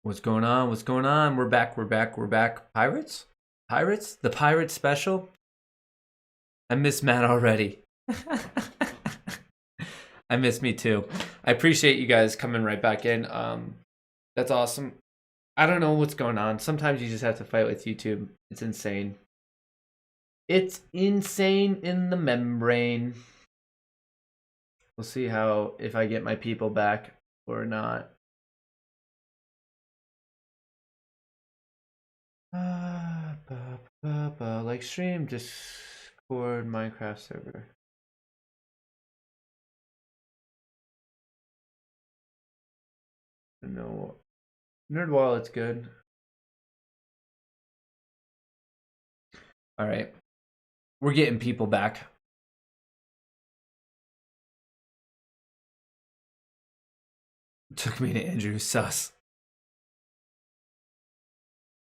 What's going on? What's going on? We're back. We're back. We're back. Pirates? Pirates? The Pirate Special? I miss Matt already. I miss me too. I appreciate you guys coming right back in. That's awesome. I don't know what's going on. Sometimes you just have to fight with YouTube. It's insane. It's insane in the membrane. We'll see how if I get my people back or not. Like stream, Discord, Minecraft server. No, NerdWallet's good. All right, we're getting people back. Took me to Andrew sus.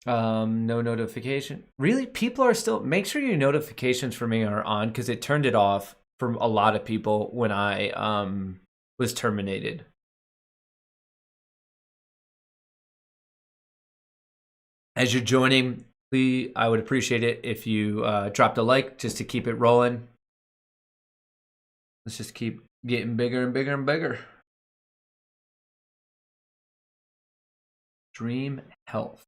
No notification. Really? People are still. Make sure your notifications for me are on because it turned it off for a lot of people when I was terminated. As you're joining, please, I would appreciate it if you dropped a like just to keep it rolling. Let's just keep getting bigger and bigger and bigger. Dream Health.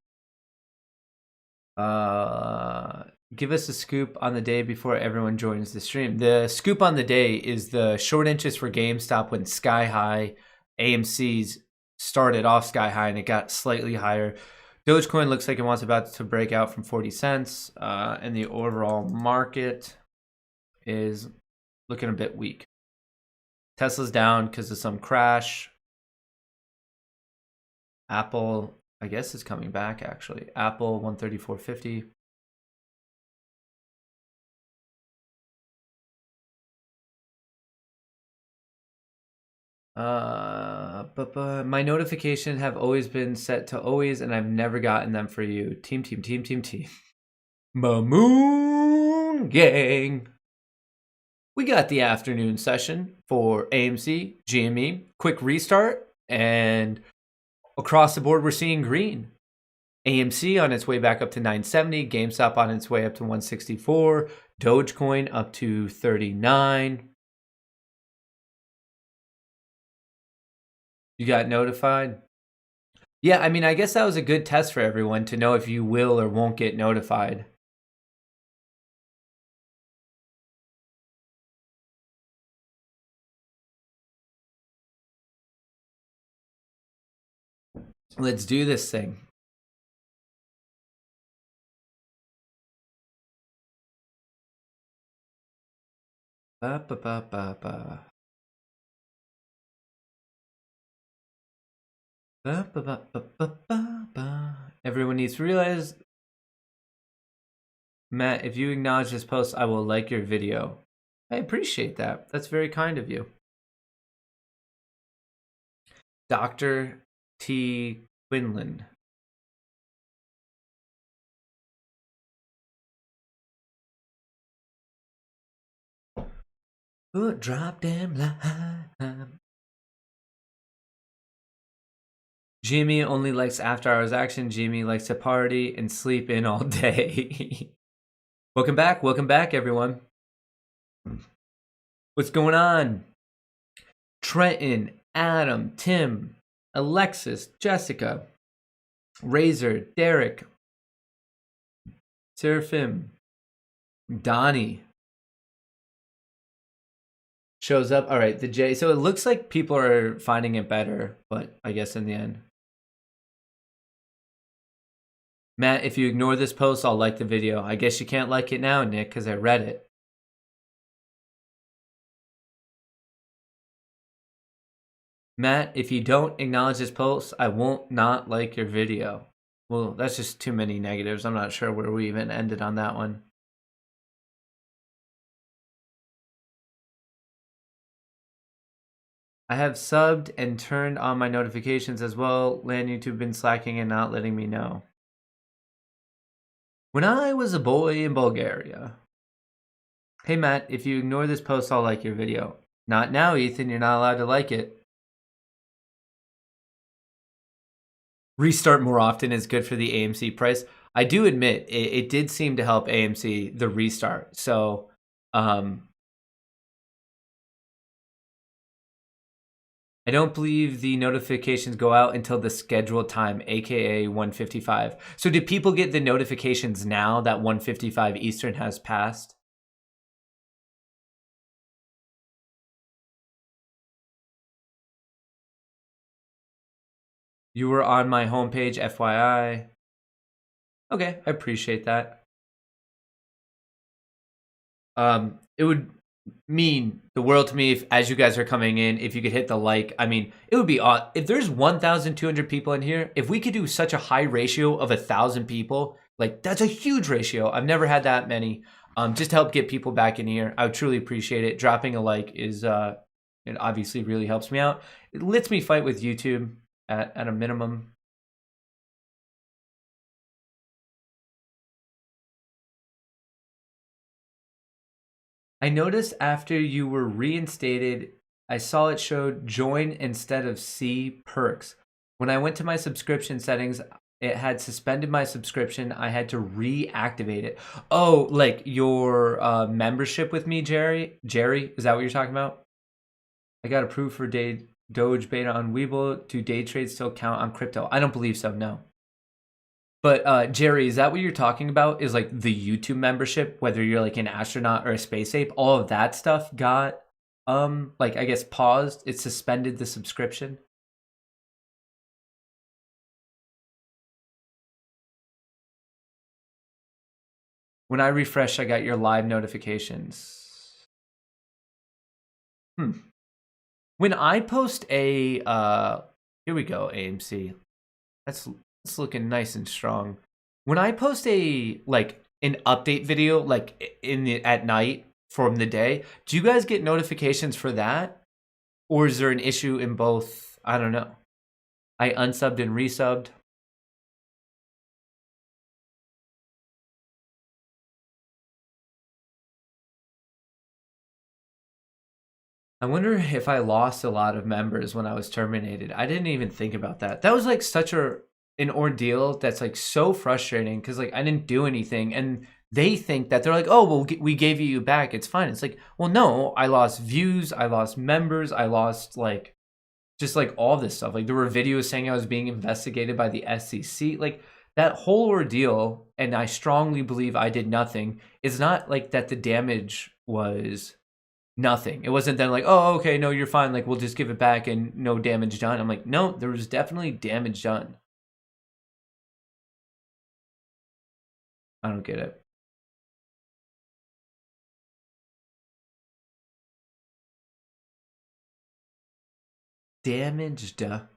Give us a scoop on the day before everyone joins the stream. The scoop on the day is the short interest for GameStop went sky high. AMC's started off sky high and it got slightly higher. Dogecoin looks like it wants about to break out from 40 cents. And the overall market is looking a bit weak. Tesla's down because of some crash. Apple, I guess, is coming back actually. Apple 134.50. But my notifications have always been set to always, and I've never gotten them for you. Team. Mamoon gang. We got the afternoon session for AMC, GME, quick restart, and across the board, we're seeing green. AMC on its way back up to 970, GameStop on its way up to 164, Dogecoin up to 39. You got notified? Yeah, I mean, I guess that was a good test for everyone to know if you will or won't get notified. Let's do this thing. Ba, ba, ba, ba, ba. Ba, ba, ba, ba, ba, ba, ba. Everyone needs to realize, Matt, if you acknowledge this post, I will like your video. I appreciate that. That's very kind of you. Dr. T. Quinlan. Ooh, drop them line. Jimmy only likes after hours action. Jimmy likes to party and sleep in all day. Welcome back, everyone. What's going on? Trenton, Adam, Tim, Alexis, Jessica, Razor, Derek, Seraphim, Donnie shows up. All right, the J. So it looks like people are finding it better, but I guess in the end. Matt, if you ignore this post, I'll like the video. I guess you can't like it now, Nick, because I read it. Matt, if you don't acknowledge this post, I won't not like your video. Well, that's just too many negatives. I'm not sure where we even ended on that one. I have subbed and turned on my notifications as well. Land YouTube been slacking and not letting me know. When I was a boy in Bulgaria. Hey Matt, if you ignore this post, I'll like your video. Not now, Ethan. You're not allowed to like it. restart more often is good for the AMC price. I do admit it did seem to help AMC the restart. So I don't believe the notifications go out until the scheduled time, aka 1:55. So do people get the notifications now that 1:55 Eastern has passed? You were on my homepage, FYI. Okay, I appreciate that. It would mean the world to me if, as you guys are coming in, if you could hit the like. I mean, it would be odd if there's 1,200 people in here. If we could do such a high ratio of 1,000 people, like that's a huge ratio. I've never had that many. Just to help get people back in here, I would truly appreciate it. Dropping a like is it obviously really helps me out. It lets me fight with YouTube at a minimum. I noticed after you were reinstated, I saw it showed join instead of see perks. When I went to my subscription settings, it had suspended my subscription. I had to reactivate it. Oh, like your membership with me, Jerry? Jerry, is that what you're talking about? I got approved for Doge beta on Webull. Do day trades still count on crypto? I don't believe so, no. But Jerry, is that what you're talking about? Is like the YouTube membership, whether you're like an astronaut or a space ape, all of that stuff got like I guess paused. It suspended the subscription. When I refreshed, I got your live notifications. When I post a here we go, AMC. That's looking nice and strong. When I post a like an update video like in the at night from the day, do you guys get notifications for that? Or is there an issue in both? I don't know. I unsubbed and resubbed. I wonder if I lost a lot of members when I was terminated. I didn't even think about that. That was like such an ordeal that's like so frustrating because like I didn't do anything and they think that they're like, oh, well, we gave you back. It's fine. It's like, well, no, I lost views. I lost members. I lost like just like all this stuff. Like there were videos saying I was being investigated by the SEC. Like that whole ordeal, and I strongly believe I did nothing. It's not like that the damage was nothing. It wasn't then like, oh, okay, no, you're fine. Like we'll just give it back and no damage done. I'm like, no, there was definitely damage done. I don't get it. Damage done.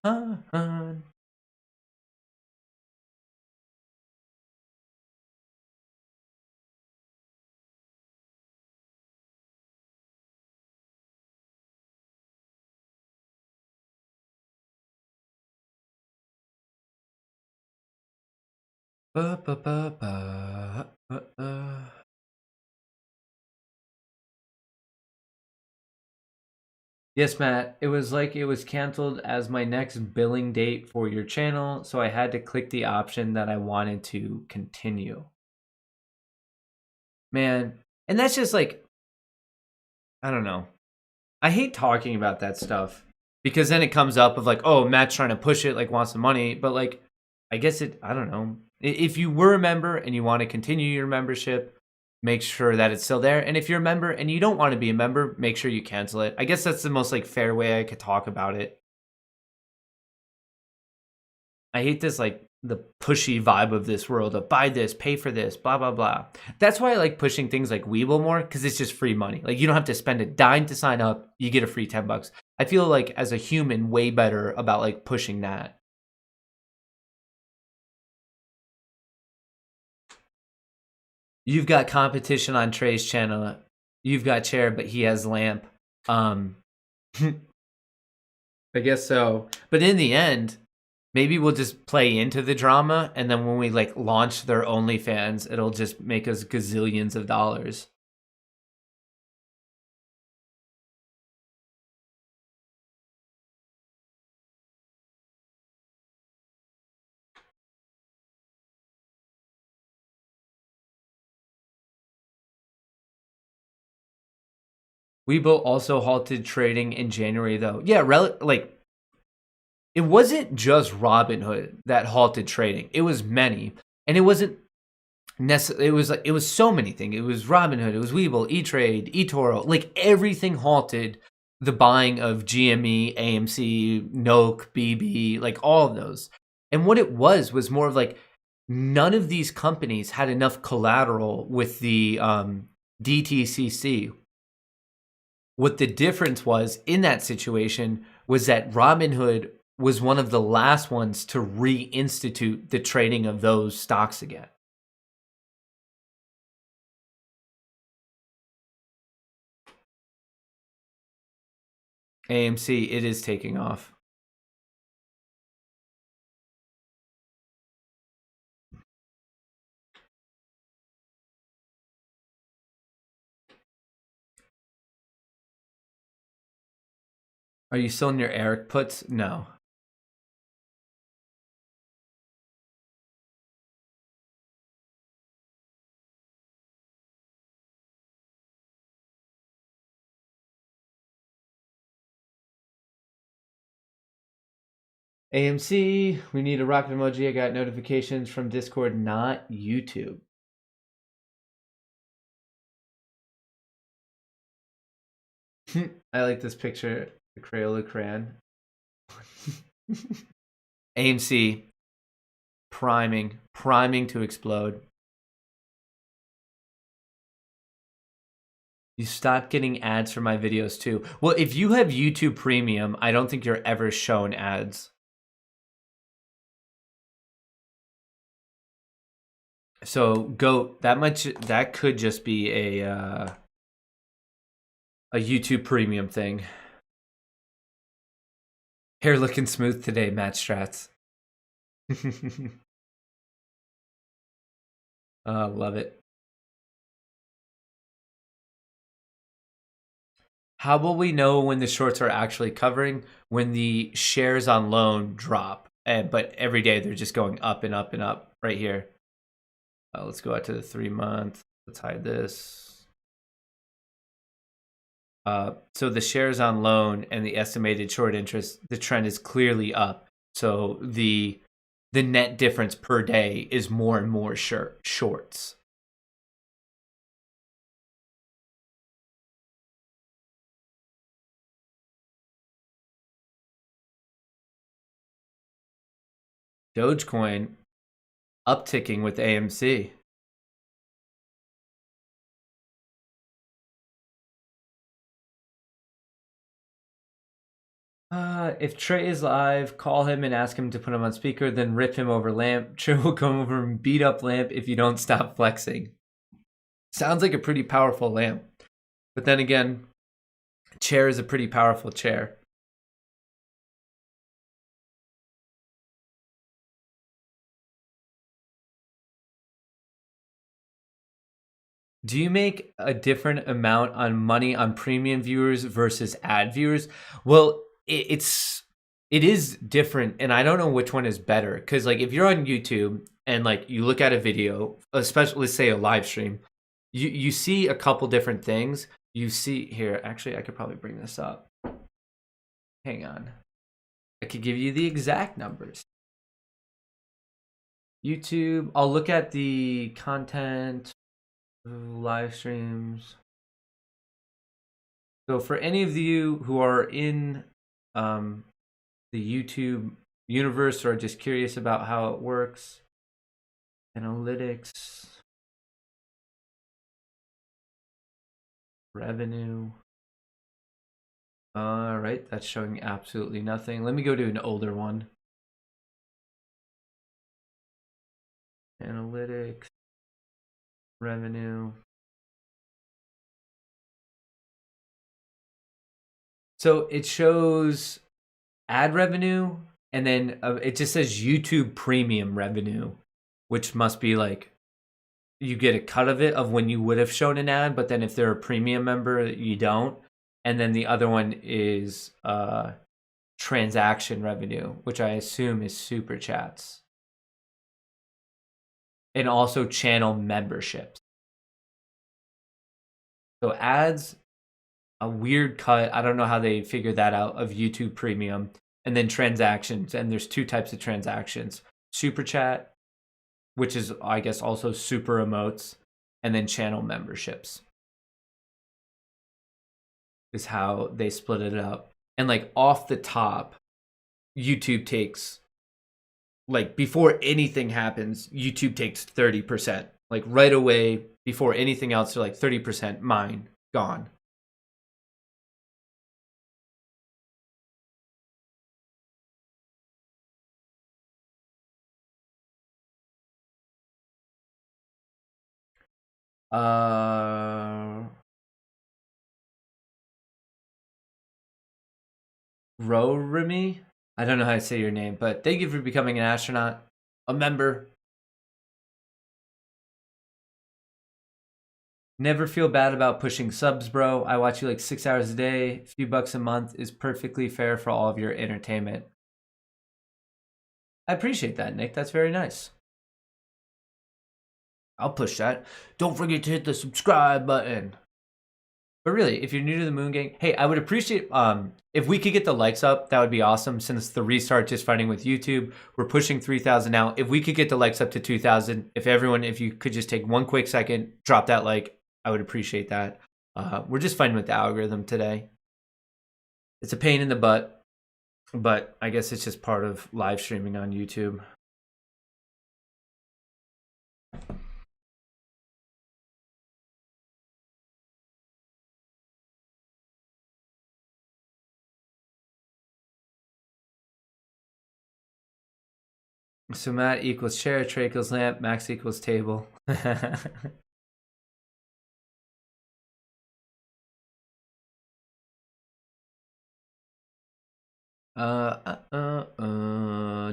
Ba, ba, ba, ba. Yes, Matt. It was like it was canceled as my next billing date for your channel, so I had to click the option that I wanted to continue. Man, and that's just like, I don't know. I hate talking about that stuff because then it comes up of like, oh, Matt's trying to push it, like wants some money, but like, I guess I don't know. If you were a member and you want to continue your membership, make sure that it's still there. And if you're a member and you don't want to be a member, make sure you cancel it. I guess that's the most like fair way I could talk about it. I hate this like the pushy vibe of this world of buy this, pay for this, blah blah blah. That's why I like pushing things like Webull more because it's just free money. Like you don't have to spend a dime to sign up. You get a free $10. I feel like as a human way better about like pushing that. You've got competition on Trey's channel. You've got Chair, but he has Lamp. Um, I guess so. But in the end, maybe we'll just play into the drama, and then when we like launch their OnlyFans, it'll just make us gazillions of dollars. Webull also halted trading in January, though. Yeah, like it wasn't just Robinhood that halted trading. It was many, and it wasn't necessarily. It was so many things. It was Robinhood, it was Webull, E-Trade, eToro. Like everything halted the buying of GME, AMC, Noke, BB, like all of those. And what it was more of like none of these companies had enough collateral with the DTCC. What the difference was in that situation was that Robinhood was one of the last ones to reinstitute the trading of those stocks again. AMC, it is taking off. Are you still in your Eric puts? No. AMC, we need a rocket emoji. I got notifications from Discord, not YouTube. I like this picture. The Crayola crayon. AMC, priming to explode. You stop getting ads for my videos too. Well, if you have YouTube Premium, I don't think you're ever shown ads. So GOAT, that could just be a YouTube Premium thing. Hair looking smooth today, Matt Strats. Love it. How will we know when the shorts are actually covering? When the shares on loan drop, but every day they're just going up and up and up right here. Let's go out to the 3-month. Let's hide this. So the shares on loan and the estimated short interest, the trend is clearly up. So the net difference per day is more and more shorts. Dogecoin upticking with AMC. If Trey is live, call him and ask him to put him on speaker, then rip him over Lamp. Trey will come over and beat up Lamp if you don't stop flexing. Sounds like a pretty powerful Lamp. But then again, chair is a pretty powerful chair. Do you make a different amount on money on premium viewers versus ad viewers? Well, it is different, and I don't know which one is better. Because like if you're on YouTube and like you look at a video, especially let's say a live stream, you see a couple different things. You see here, actually, I could probably bring this up. Hang on, I could give you the exact numbers. YouTube, I'll look at the content. Live streams. So for any of you who are in the YouTube universe or just curious about how it works, analytics, revenue. All right, that's showing absolutely nothing. Let me go to an older one. Analytics, revenue. So it shows ad revenue, and then it just says YouTube Premium revenue, which must be like you get a cut of it of when you would have shown an ad, but then if they're a premium member, you don't. And then the other one is transaction revenue, which I assume is super chats. And also channel memberships. So ads, a weird cut. I don't know how they figured that out of YouTube Premium, and then transactions. And there's two types of transactions: super chat, which is I guess also super emotes, and then channel memberships is how they split it up. And like off the top, YouTube takes, like before anything happens, YouTube takes 30%. Like right away before anything else, they're like 30% mine, gone. Rorimi? I don't know how to say your name, but thank you for becoming an astronaut, a member. Never feel bad about pushing subs, bro. I watch you like 6 hours a day. A few bucks a month is perfectly fair for all of your entertainment. I appreciate that, Nick. That's very nice. I'll push that. Don't forget to hit the subscribe button. But really, if you're new to the Moon Gang, hey, I would appreciate if we could get the likes up. That would be awesome. Since the restart just fighting with YouTube, we're pushing 3,000 now. If we could get the likes up to 2,000, if you could just take one quick second, drop that like, I would appreciate that. We're just fighting with the algorithm today. It's a pain in the butt, but I guess it's just part of live streaming on YouTube. So Matt equals chair, Trey equals lamp, Max equals table.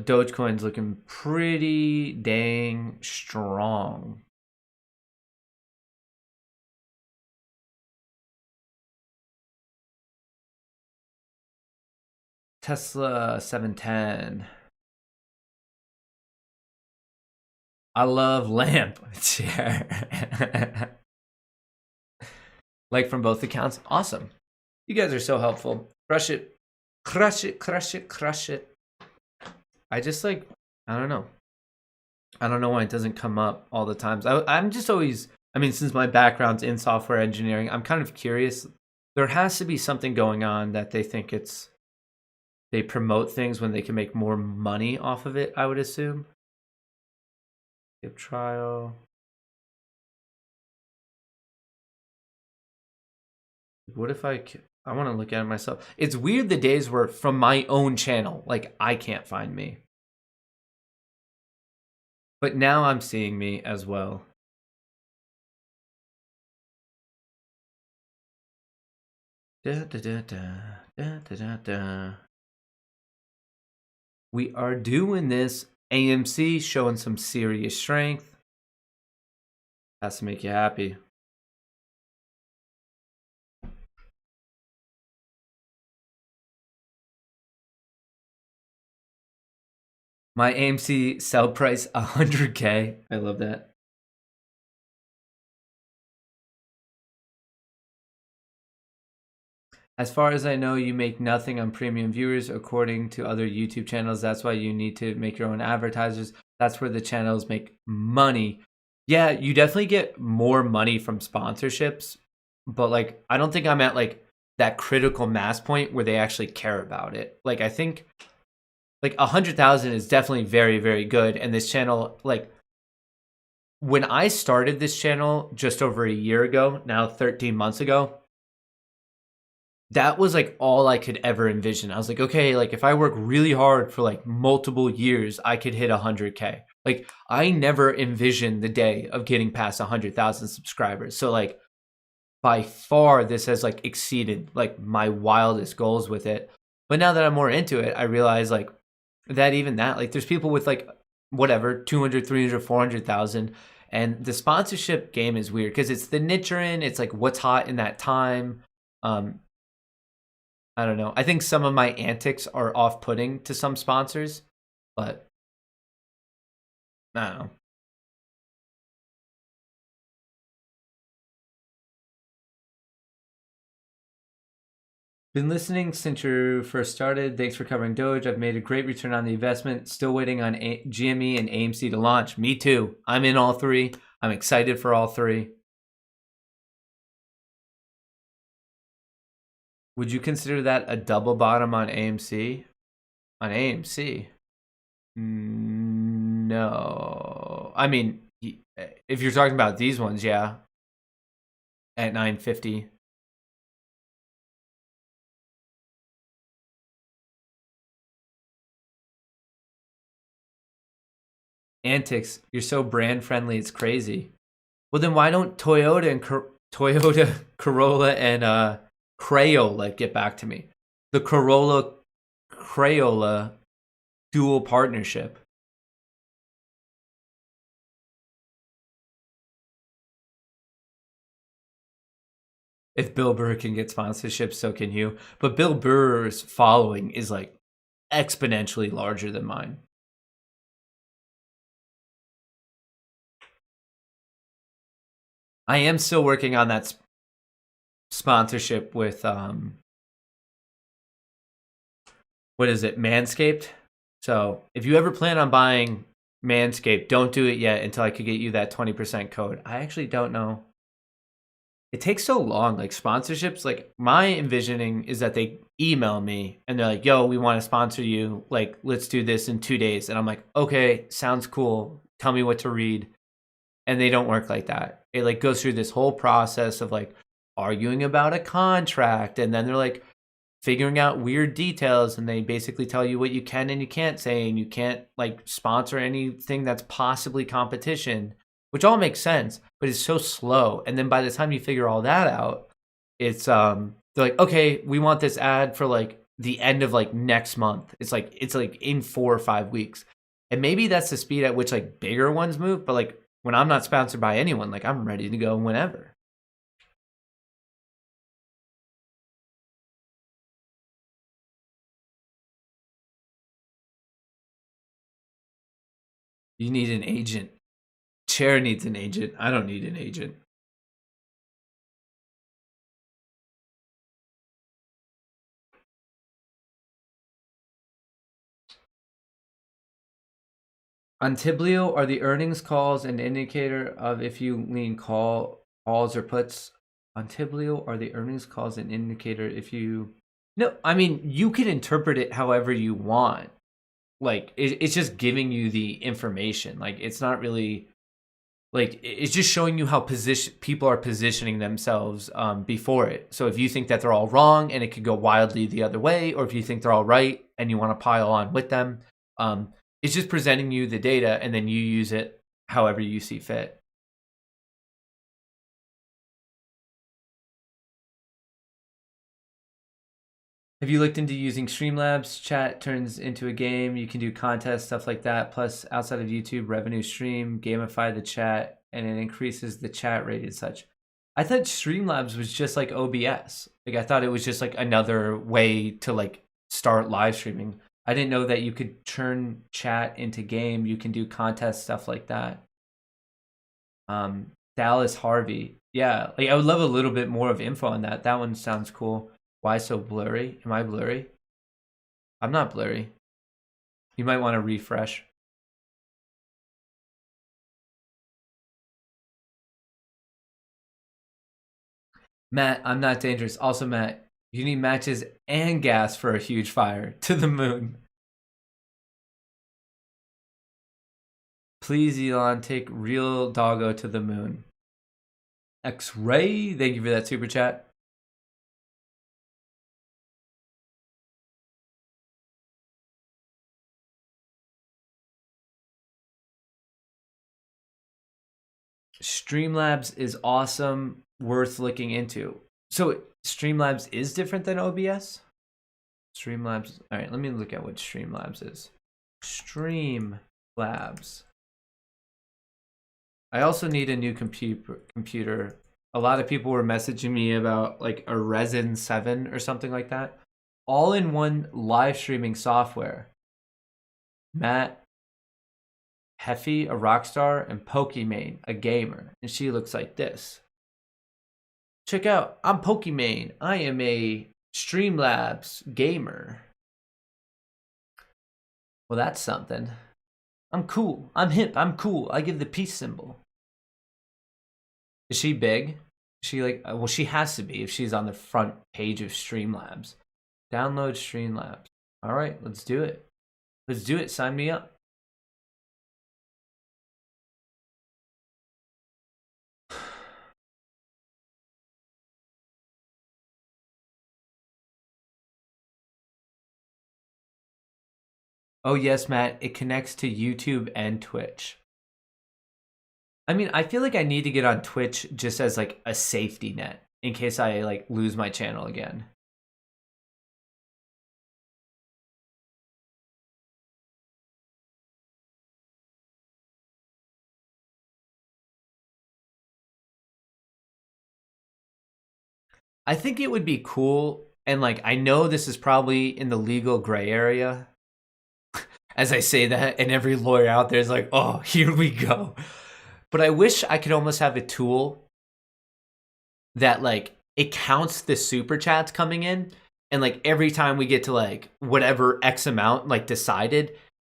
Dogecoin's looking pretty dang strong. Tesla 710. I love lamp chair. Like from both accounts. Awesome. You guys are so helpful. Crush it. Crush it, crush it, crush it. I just like, I don't know. I don't know why it doesn't come up all the times. I'm just always, I mean, since my background's in software engineering, I'm kind of curious. There has to be something going on that they think they promote things when they can make more money off of it, I would assume. Give trial. What if I want to look at it myself. It's weird the days where from my own channel, like I can't find me. But now I'm seeing me as well. Da, da, da, da, da, da, da, da. We are doing this. AMC showing some serious strength. Has to make you happy. My AMC sell price 100K. I love that. As far as I know, you make nothing on premium viewers according to other YouTube channels. That's why you need to make your own advertisers. That's where the channels make money. Yeah, you definitely get more money from sponsorships, but like I don't think I'm at like that critical mass point where they actually care about it. Like I think like 100,000 is definitely very, very good. And this channel, like when I started this channel just over a year ago, now 13 months ago, that was like all I could ever envision. I was like, okay, like if I work really hard for like multiple years, I could hit 100K. Like I never envisioned the day of getting past 100,000 subscribers. So like by far this has like exceeded like my wildest goals with it. But now that I'm more into it, I realize like that even that, like there's people with like whatever 200, 300, 400,000, and the sponsorship game is weird because it's the niche you're in. It's like what's hot in that time. I don't know. I think some of my antics are off-putting to some sponsors, but I don't know. Been listening since you first started. Thanks for covering Doge. I've made a great return on the investment. Still waiting on GME and AMC to launch. Me too. I'm in all three. I'm excited for all three. Would you consider that a double bottom on AMC? On AMC? No. I mean, if you're talking about these ones, yeah. At 950. Antics. You're so brand friendly. It's crazy. Well, then why don't Toyota and Toyota Corolla and Crayola get back to me? The Corolla Crayola dual partnership. If Bill Burr can get sponsorship, so can you. But Bill Burr's following is like exponentially larger than mine. I am still working on that sponsorship with what is it, Manscaped? So if you ever plan on buying Manscaped, don't do it yet until I could get you that 20% code. I actually don't know. It takes so long, like sponsorships. Like my envisioning is that they email me and they're like, yo, we want to sponsor you. Like, let's do this in 2 days. And I'm like, okay, sounds cool. Tell me what to read. And they don't work like that. It like goes through this whole process of like arguing about a contract. And then they're like figuring out weird details. And they basically tell you what you can and you can't say. And you can't like sponsor anything that's possibly competition, which all makes sense, but it's so slow. And then by the time you figure all that out, it's they're like, okay, we want this ad for like the end of like next month. It's like in 4 or 5 weeks. And maybe that's the speed at which like bigger ones move, but like when I'm not sponsored by anyone, like I'm ready to go whenever. You need an agent. Chair needs an agent. I don't need an agent. On Tiblio, are the earnings calls an indicator of if you lean calls or puts? On Tiblio, are the earnings calls an indicator if you... No, I mean, you can interpret it however you want. Like, it's just giving you the information. Like, it's not really... Like, it's just showing you how people are positioning themselves before it. So if you think that they're all wrong and it could go wildly the other way, or if you think they're all right and you want to pile on with them, it's just presenting you the data and then you use it however you see fit. Have you looked into using Streamlabs? Chat turns into a game. You can do contests, stuff like that. Plus, outside of YouTube, revenue stream, gamify the chat, and it increases the chat rate and such. I thought Streamlabs was just like OBS. Like I thought it was just like another way to like start live streaming. I didn't know that you could turn chat into game. You can do contest stuff like that. Dallas Harvey. Yeah, like I would love a little bit more of info on that. That one sounds cool. Why so blurry? Am I blurry? I'm not blurry. You might want to refresh. Matt, I'm not dangerous. Also, Matt, you need matches and gas for a huge fire to the moon. Please, Elon, take real doggo to the moon. X-Ray, thank you for that super chat. Streamlabs is awesome, worth looking into. So Streamlabs is different than OBS? Streamlabs, all right, let me look at what Streamlabs is. Streamlabs. I also need a new computer. A lot of people were messaging me about like a Resin 7 or something like that. All in one live streaming software. MATFFE, a rock star, and Pokimane, a gamer. And she looks like this. Check out, I'm Pokimane. I am a Streamlabs gamer. Well, that's something. I'm cool. I'm hip. I'm cool. I give the peace symbol. Is she big? Is she like, well, she has to be if she's on the front page of Streamlabs. Download Streamlabs. All right, let's do it. Let's do it. Sign me up. Oh, yes, Matt. It connects to YouTube and Twitch. I mean, I feel like I need to get on Twitch just as like a safety net in case I like lose my channel again. I think it would be cool, and like I know this is probably in the legal gray area as I say that, and every lawyer out there is like, oh, here we go. But I wish I could almost have a tool that like it counts the super chats coming in, and like every time we get to like whatever X amount like decided,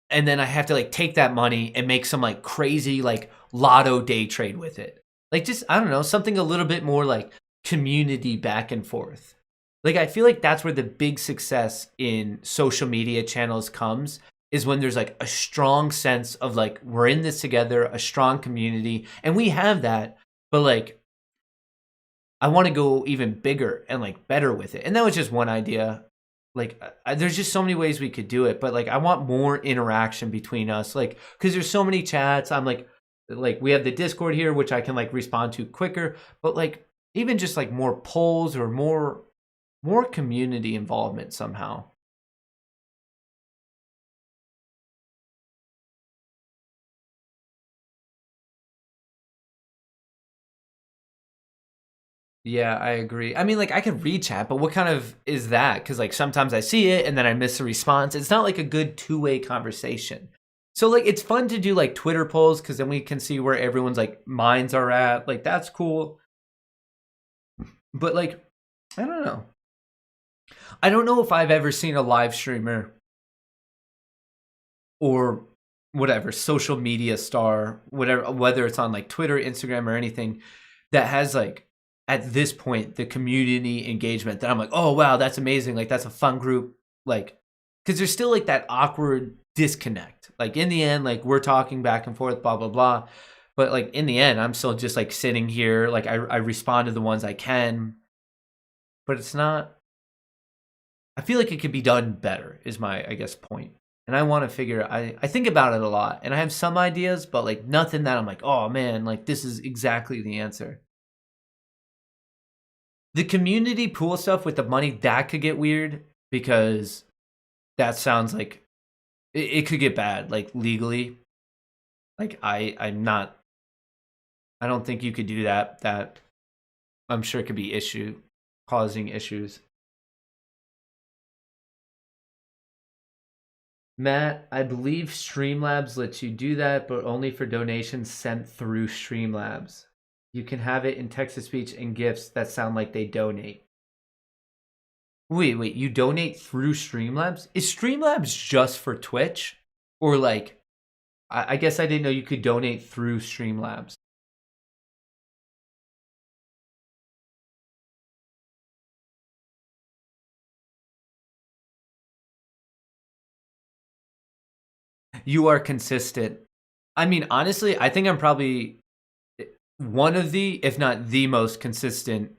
and then I have to like take that money and make some like crazy like lotto day trade with it. Like just, I don't know, something a little bit more like community back and forth. Like I feel like that's where the big success in social media channels comes, is when there's like a strong sense of like we're in this together, a strong community, and we have that, but like I want to go even bigger and like better with it. And that was just one idea. Like there's just so many ways we could do it, but like I want more interaction between us, like because there's so many chats. I'm like we have the Discord here, which I can like respond to quicker, but like even just like more polls or more community involvement somehow. Yeah, I agree. I mean, like I could read chat, but what kind of is that? Because like sometimes I see it and then I miss a response. It's not like a good two-way conversation. So like it's fun to do like Twitter polls because then we can see where everyone's like minds are at. Like that's cool. But like, I don't know. I don't know if I've ever seen a live streamer or whatever social media star, whatever, whether it's on like Twitter, Instagram, or anything, that has like at this point the community engagement that I'm like, oh wow, that's amazing. Like that's a fun group. Like, because there's still like that awkward disconnect. Like in the end, like we're talking back and forth, blah blah blah. But like in the end, I'm still just like sitting here. Like I respond to the ones I can, but it's not. I feel like it could be done better. Is my I guess point. And I want to figure. I think about it a lot, and I have some ideas, but like nothing that I'm like, oh man, like this is exactly the answer. The community pool stuff with the money, that could get weird because that sounds like it could get bad, like legally. Like I'm not. I don't think you could do that. That I'm sure it could be causing issues. Matt, I believe Streamlabs lets you do that, but only for donations sent through Streamlabs. You can have it in text-to-speech and GIFs that sound like they donate. Wait, you donate through Streamlabs? Is Streamlabs just for Twitch? Or like, I guess I didn't know you could donate through Streamlabs. You are consistent. I mean, honestly, I think I'm probably one of the, if not the most consistent,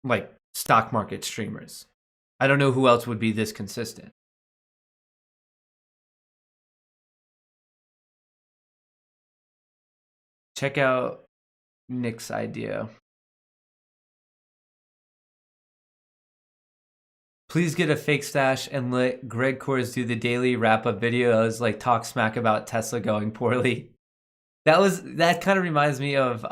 like stock market streamers. I don't know who else would be this consistent. Check out Nick's idea. Please get a fake stash and let Greg Kors do the daily wrap-up videos, like talk smack about Tesla going poorly. That kind of reminds me of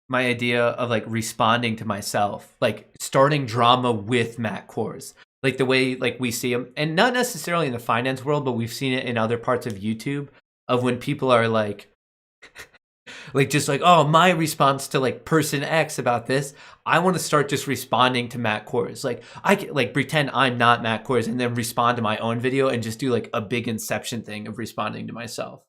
my idea of like responding to myself, like starting drama with Matt Kors, like the way like we see him, and not necessarily in the finance world, but we've seen it in other parts of YouTube, of when people are like like just like, oh, my response to like person X about this. I want to start just responding to Matt Kors. Like I can like pretend I'm not Matt Kors and then respond to my own video and just do like a big Inception thing of responding to myself.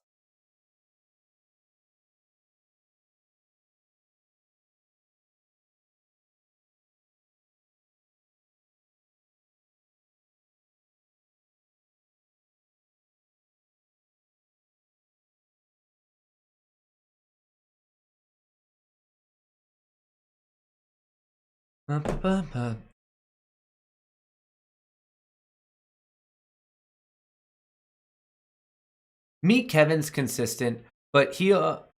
Meet Kevin's consistent, but he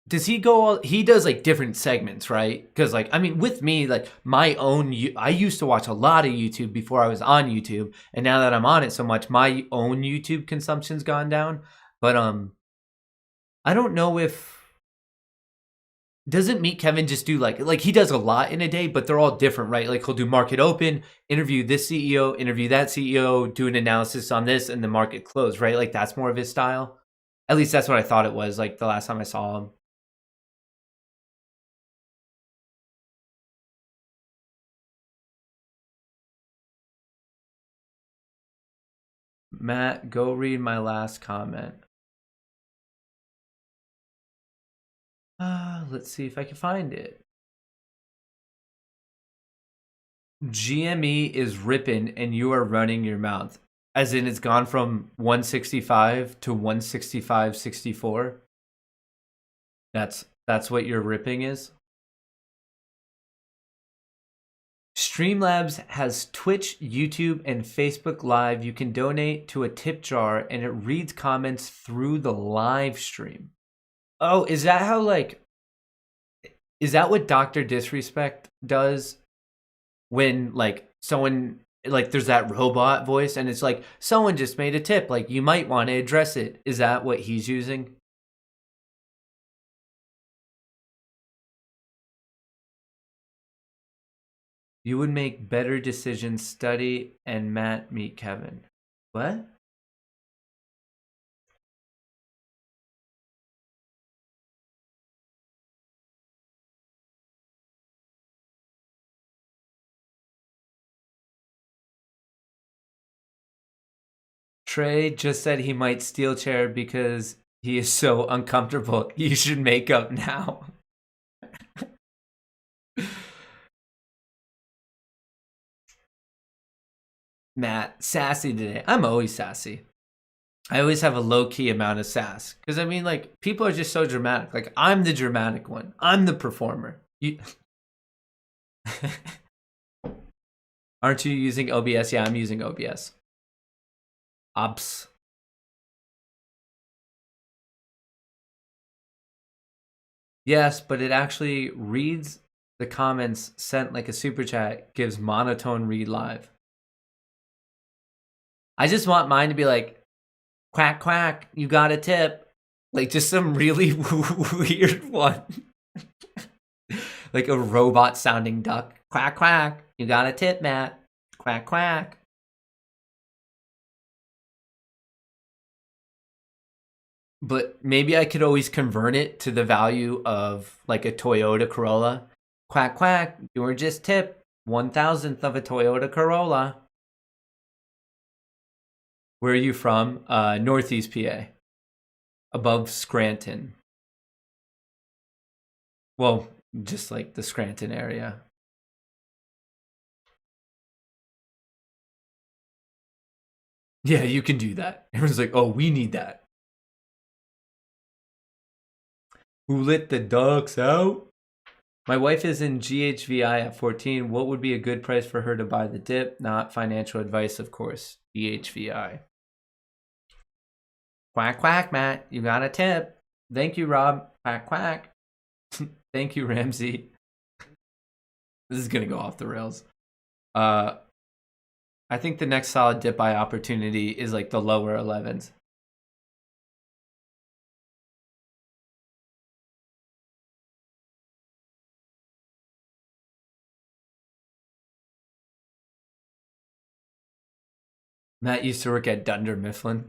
does he go all he does like different segments, right? Because like I mean with me, like my own I used to watch a lot of YouTube before I was on YouTube, and now that I'm on it so much, my own YouTube consumption's gone down. But I don't know if doesn't Meet Kevin just do like he does a lot in a day, but they're all different, right? Like he'll do market open, interview this CEO, interview that CEO, do an analysis on this, and the market close, right? Like that's more of his style. At least that's what I thought it was. Like the last time I saw him. Matt, go read my last comment. Let's see if I can find it. GME is ripping and you are running your mouth. As in it's gone from 165 to 165.64. That's what your ripping is. Streamlabs has Twitch, YouTube, and Facebook Live. You can donate to a tip jar and it reads comments through the live stream. Oh, is that how like is that what Dr. Disrespect does when like someone like there's that robot voice and it's like someone just made a tip, like you might want to address it? Is that what he's using? You would make better decisions, study, and Matt meet Kevin. What? Trey just said he might steal chair because he is so uncomfortable. You should make up now. Matt, sassy today. I'm always sassy. I always have a low key amount of sass. Because I mean, like, people are just so dramatic. Like, I'm the dramatic one, I'm the performer. You... Aren't you using OBS? Yeah, I'm using OBS. Ops. Yes, but it actually reads the comments sent like a super chat, gives monotone read live. I just want mine to be like, quack, quack, you got a tip. Like just some really weird one. Like a robot sounding duck. Quack, quack, you got a tip, Matt. Quack, quack. But maybe I could always convert it to the value of like a Toyota Corolla. Quack, quack, you were just tipped 1,000th of a Toyota Corolla. Where are you from? Northeast PA. Above Scranton. Well, just like the Scranton area. Yeah, you can do that. Everyone's like, oh, we need that. Who let the dogs out? My wife is in GHVI at 14. What would be a good price for her to buy the dip? Not financial advice, of course. GHVI. Quack, quack, Matt. You got a tip. Thank you, Rob. Quack, quack. Thank you, Ramsey. This is going to go off the rails. I think the next solid dip buy opportunity is like the lower 11s. Matt used to work at Dunder Mifflin.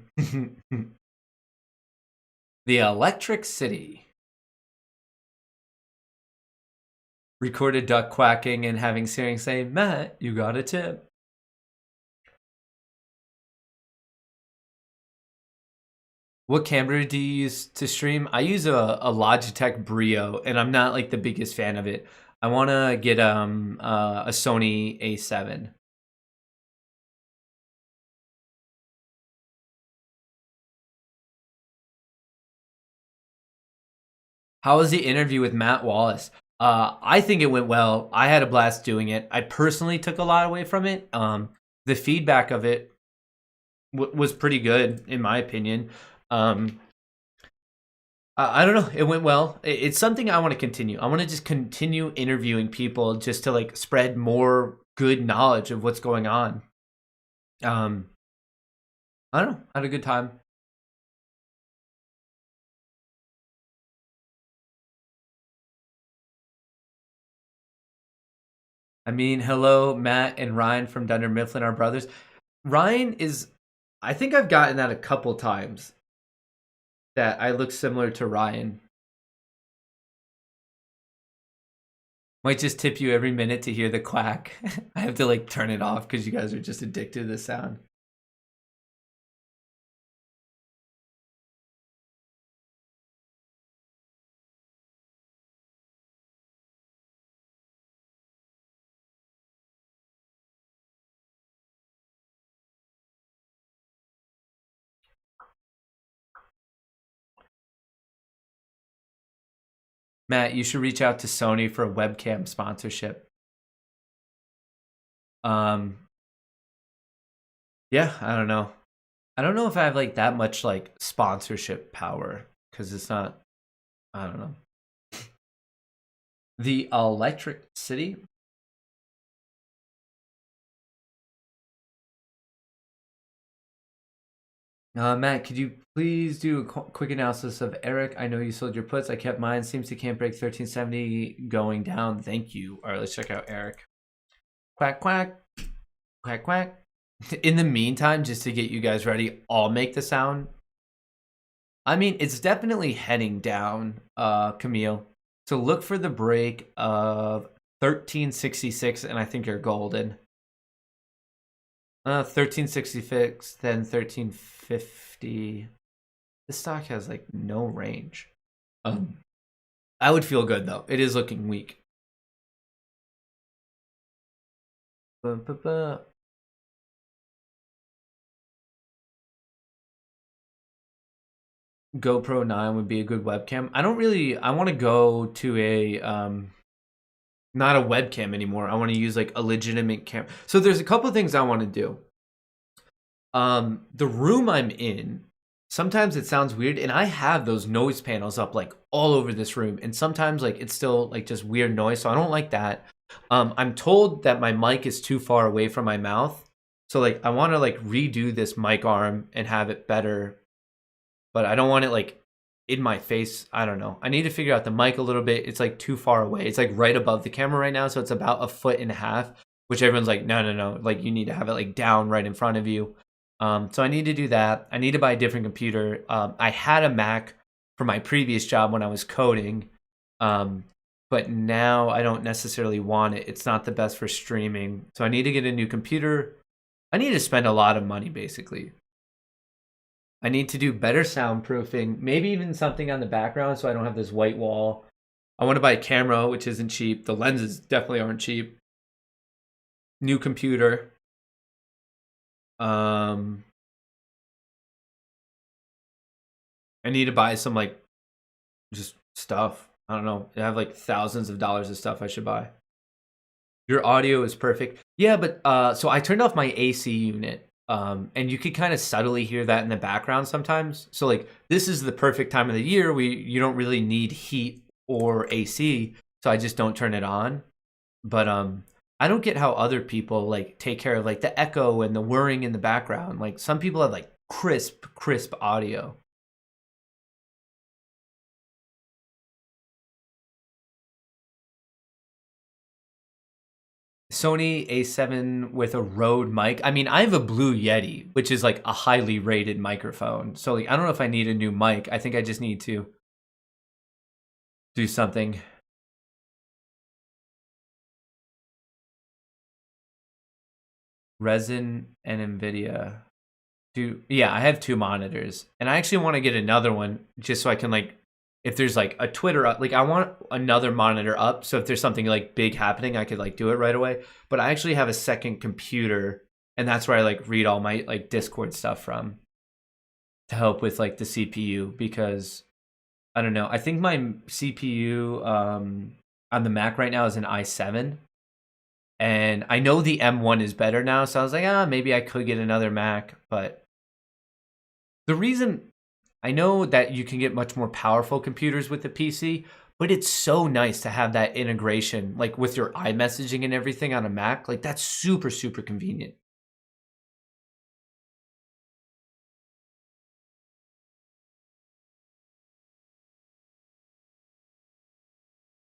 The Electric City. Recorded duck quacking and having Siri say, Matt, you got a tip. What camera do you use to stream? I use a Logitech Brio, and I'm not like the biggest fan of it. I want to get a Sony A7. How was the interview with Matt Wallace? I think it went well. I had a blast doing it. I personally took a lot away from it. The feedback of it was pretty good, in my opinion. I don't know. It went well. It's something I want to continue. I want to just continue interviewing people just to like spread more good knowledge of what's going on. I don't know. I had a good time. I mean, hello, Matt and Ryan from Dunder Mifflin, our brothers. Ryan is, I think I've gotten that a couple times that I look similar to Ryan. Might just tip you every minute to hear the quack. I have to like turn it off because you guys are just addicted to the sound. Matt, you should reach out to Sony for a webcam sponsorship. Um, yeah, I don't know. I don't know if I have like that much like sponsorship power because it's not. I don't know. The Electric City. Matt, could you please do a quick analysis of Eric? I know you sold your puts. I kept mine. Seems to can't break 1370 going down. Thank you. All right, let's check out Eric. Quack, quack, quack, quack. In the meantime, just to get you guys ready, I'll make the sound. I mean, it's definitely heading down, Camille. So look for the break of 1366, and I think you're golden. 1366, then 1350. This stock has like no range. I would feel good though. It is looking weak. GoPro 9 would be a good webcam. I want to go to a not a webcam anymore. I want to use like a legitimate camera. So there's a couple things I want to do. The room I'm in, sometimes it sounds weird, and I have those noise panels up like all over this room, and sometimes like it's still like just weird noise, so I don't like that. I'm told that my mic is too far away from my mouth, so like I want to like redo this mic arm and have it better, but I don't want it like in my face. I don't know. I need to figure out the mic a little bit. It's like too far away. It's like right above the camera right now, so it's about 1.5 feet, which everyone's like, no. Like you need to have it like down right in front of you. So I need to do that. I need to buy a different computer. I had a Mac for my previous job when I was coding, but now I don't necessarily want it. It's not the best for streaming. So I need to get a new computer. I need to spend a lot of money, basically. I need to do better soundproofing, maybe even something on the background so I don't have this white wall. I want to buy a camera, which isn't cheap. The lenses definitely aren't cheap. New computer. I need to buy some like just stuff. I don't know. I have like thousands of dollars of stuff I should buy. Your audio is perfect. Yeah, but so I turned off my AC unit. And you could kind of subtly hear that in the background sometimes. So like this is the perfect time of the year. You don't really need heat or AC, so I just don't turn it on. But I don't get how other people like take care of like the echo and the whirring in the background. Like some people have like crisp audio. Sony A7 with a Rode mic. I mean, I have a Blue Yeti, which is like a highly rated microphone. So like I don't know if I need a new mic. I think I just need to do something. Resin and NVIDIA. Yeah, I have 2 monitors, and I actually want to get another one just so I can like, if there's like a Twitter up, like I want another monitor up, so if there's something like big happening, I could like do it right away. But I actually have a second computer, and that's where I like read all my like Discord stuff from to help with like the CPU, because I don't know. I think my CPU on the Mac right now is an i7, and I know the M1 is better now, so I was like, maybe I could get another Mac. But the reason, I know that you can get much more powerful computers with the PC, but it's so nice to have that integration, like with your iMessaging and everything on a Mac. Like that's super, super convenient.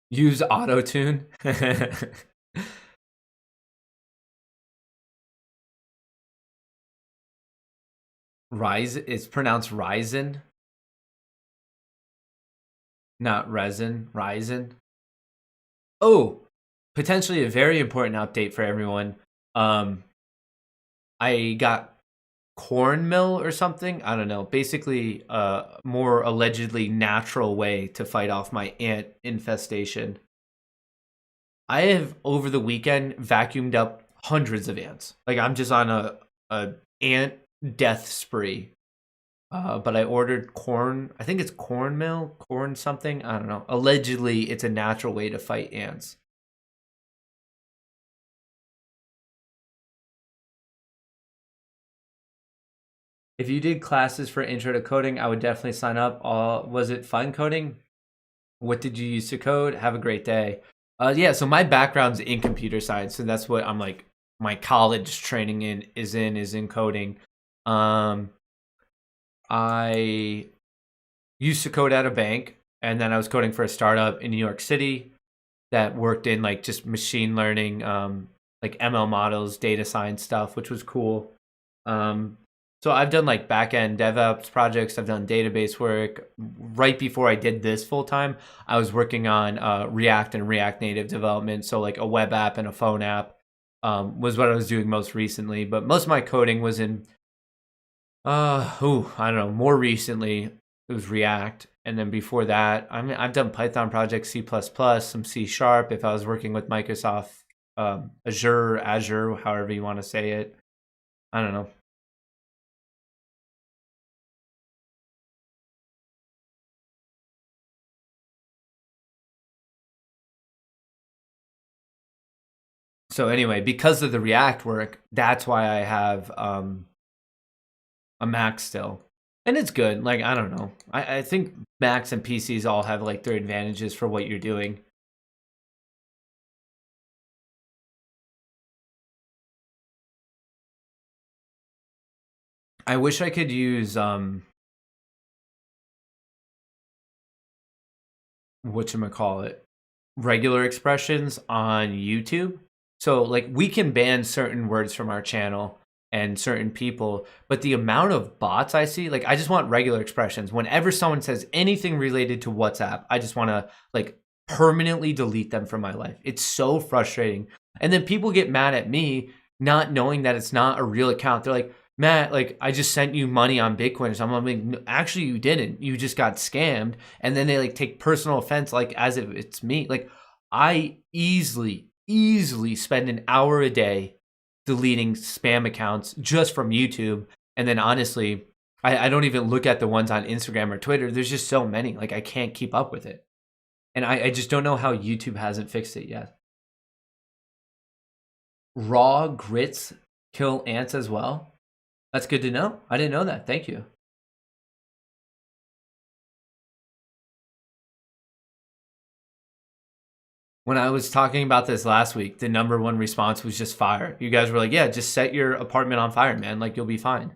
Use auto-tune. Ryzen, it's pronounced Ryzen, not resin. Ryzen. Oh, potentially a very important update for everyone. I got corn mill or something. I don't know. Basically, a more allegedly natural way to fight off my ant infestation. I have over the weekend vacuumed up hundreds of ants. Like I'm just on a ant death spree. But I ordered corn. I think it's corn mill, corn something. I don't know. Allegedly, it's a natural way to fight ants. If you did classes for intro to coding, I would definitely sign up. Was it fun coding? What did you use to code? Have a great day. Yeah, so my background's in computer science, so that's what I'm like. My college training is in coding. Um, I used to code at a bank, and then I was coding for a startup in New York City that worked in like just machine learning, like ML models, data science stuff, which was cool. So I've done like backend DevOps projects. I've done database work. Right before I did this full time, I was working on React and React Native development. So like a web app and a phone app was what I was doing most recently. But most of my coding was in, I don't know. More recently, it was React, and then before that, I mean, I've done Python projects, C++, some C Sharp. If I was working with Microsoft Azure, however you want to say it. I don't know. So anyway, because of the React work, that's why I have a Mac still. And it's good. Like, I don't know. I think Macs and PCs all have like their advantages for what you're doing. I wish I could use whatchamacallit, regular expressions on YouTube. So like we can ban certain words from our channel and certain people, but the amount of bots I see, like I just want regular expressions. Whenever someone says anything related to WhatsApp, I just want to like permanently delete them from my life. It's so frustrating. And then people get mad at me not knowing that it's not a real account. They're like, Matt, like I just sent you money on Bitcoin or something. I'm like, "No, actually you didn't. You just got scammed." And then they like take personal offense, like as if it's me. Like I easily spend an hour a day deleting spam accounts just from YouTube. And then honestly, I don't even look at the ones on Instagram or Twitter. There's just so many. Like I can't keep up with it. And I just don't know how YouTube hasn't fixed it yet. Raw grits kill ants as well. That's good to know. I didn't know that. Thank you. When I was talking about this last week, the number one response was just fire. You guys were like, yeah, just set your apartment on fire, man. Like you'll be fine.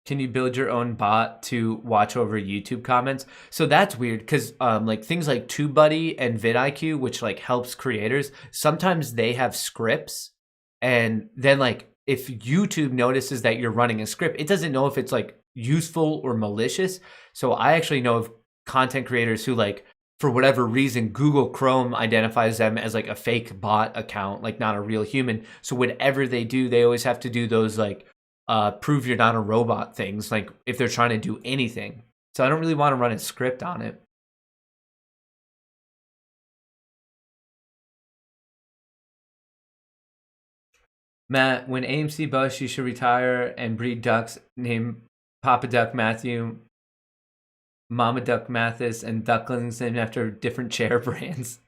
Can you build your own bot to watch over YouTube comments? So that's weird because like things like TubeBuddy and vidIQ, which like helps creators, sometimes they have scripts, and then like if YouTube notices that you're running a script, it doesn't know if it's like useful or malicious. So I actually know of content creators who, like, for whatever reason, Google Chrome identifies them as like a fake bot account, like not a real human. So whatever they do, they always have to do those like prove you're not a robot things, like if they're trying to do anything. So I don't really want to run a script on it. Matt, when AMC busts, you should retire and breed ducks. Name Papa Duck Matthew, Mama Duck Mathis, and ducklings named after different chair brands.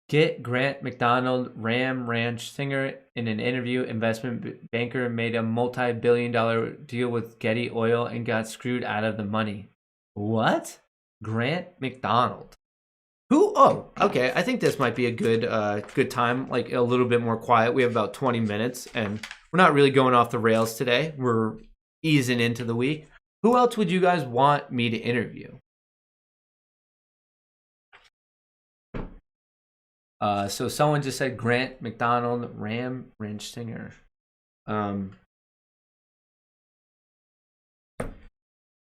Get Grant McDonald, Ram Ranch singer, in an interview. Investment banker made a multi-billion-dollar deal with Getty Oil and got screwed out of the money. What? Grant McDonald. Who? Oh, okay. I think this might be a good time, like a little bit more quiet. We have about 20 minutes, and we're not really going off the rails today. We're easing into the week. Who else would you guys want me to interview? So someone just said Grant McDonald, Ram Ranch singer.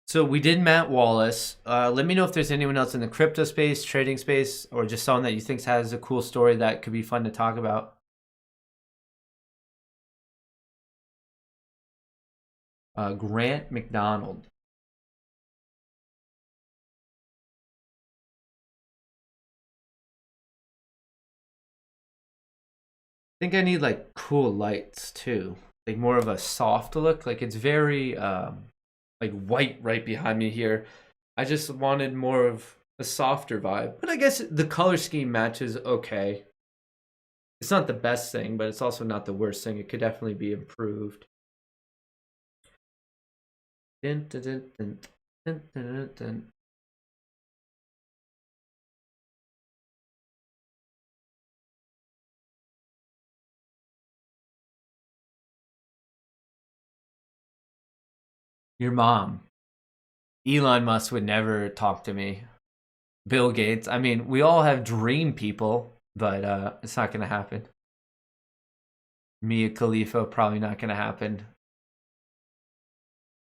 So we did Matt Wallace. Let me know if there's anyone else in the crypto space, trading space, or just someone that you think has a cool story that could be fun to talk about. Grant McDonald. I think I need like cool lights too, like more of a soft look. Like it's very like white right behind me here. I just wanted more of a softer vibe, but I guess the color scheme matches okay. It's not the best thing, but it's also not the worst thing. It could definitely be improved. Dun, dun, dun, dun, dun, dun, dun. Your mom. Elon Musk would never talk to me. Bill Gates. I mean, we all have dream people, but it's not going to happen. Mia Khalifa, probably not going to happen.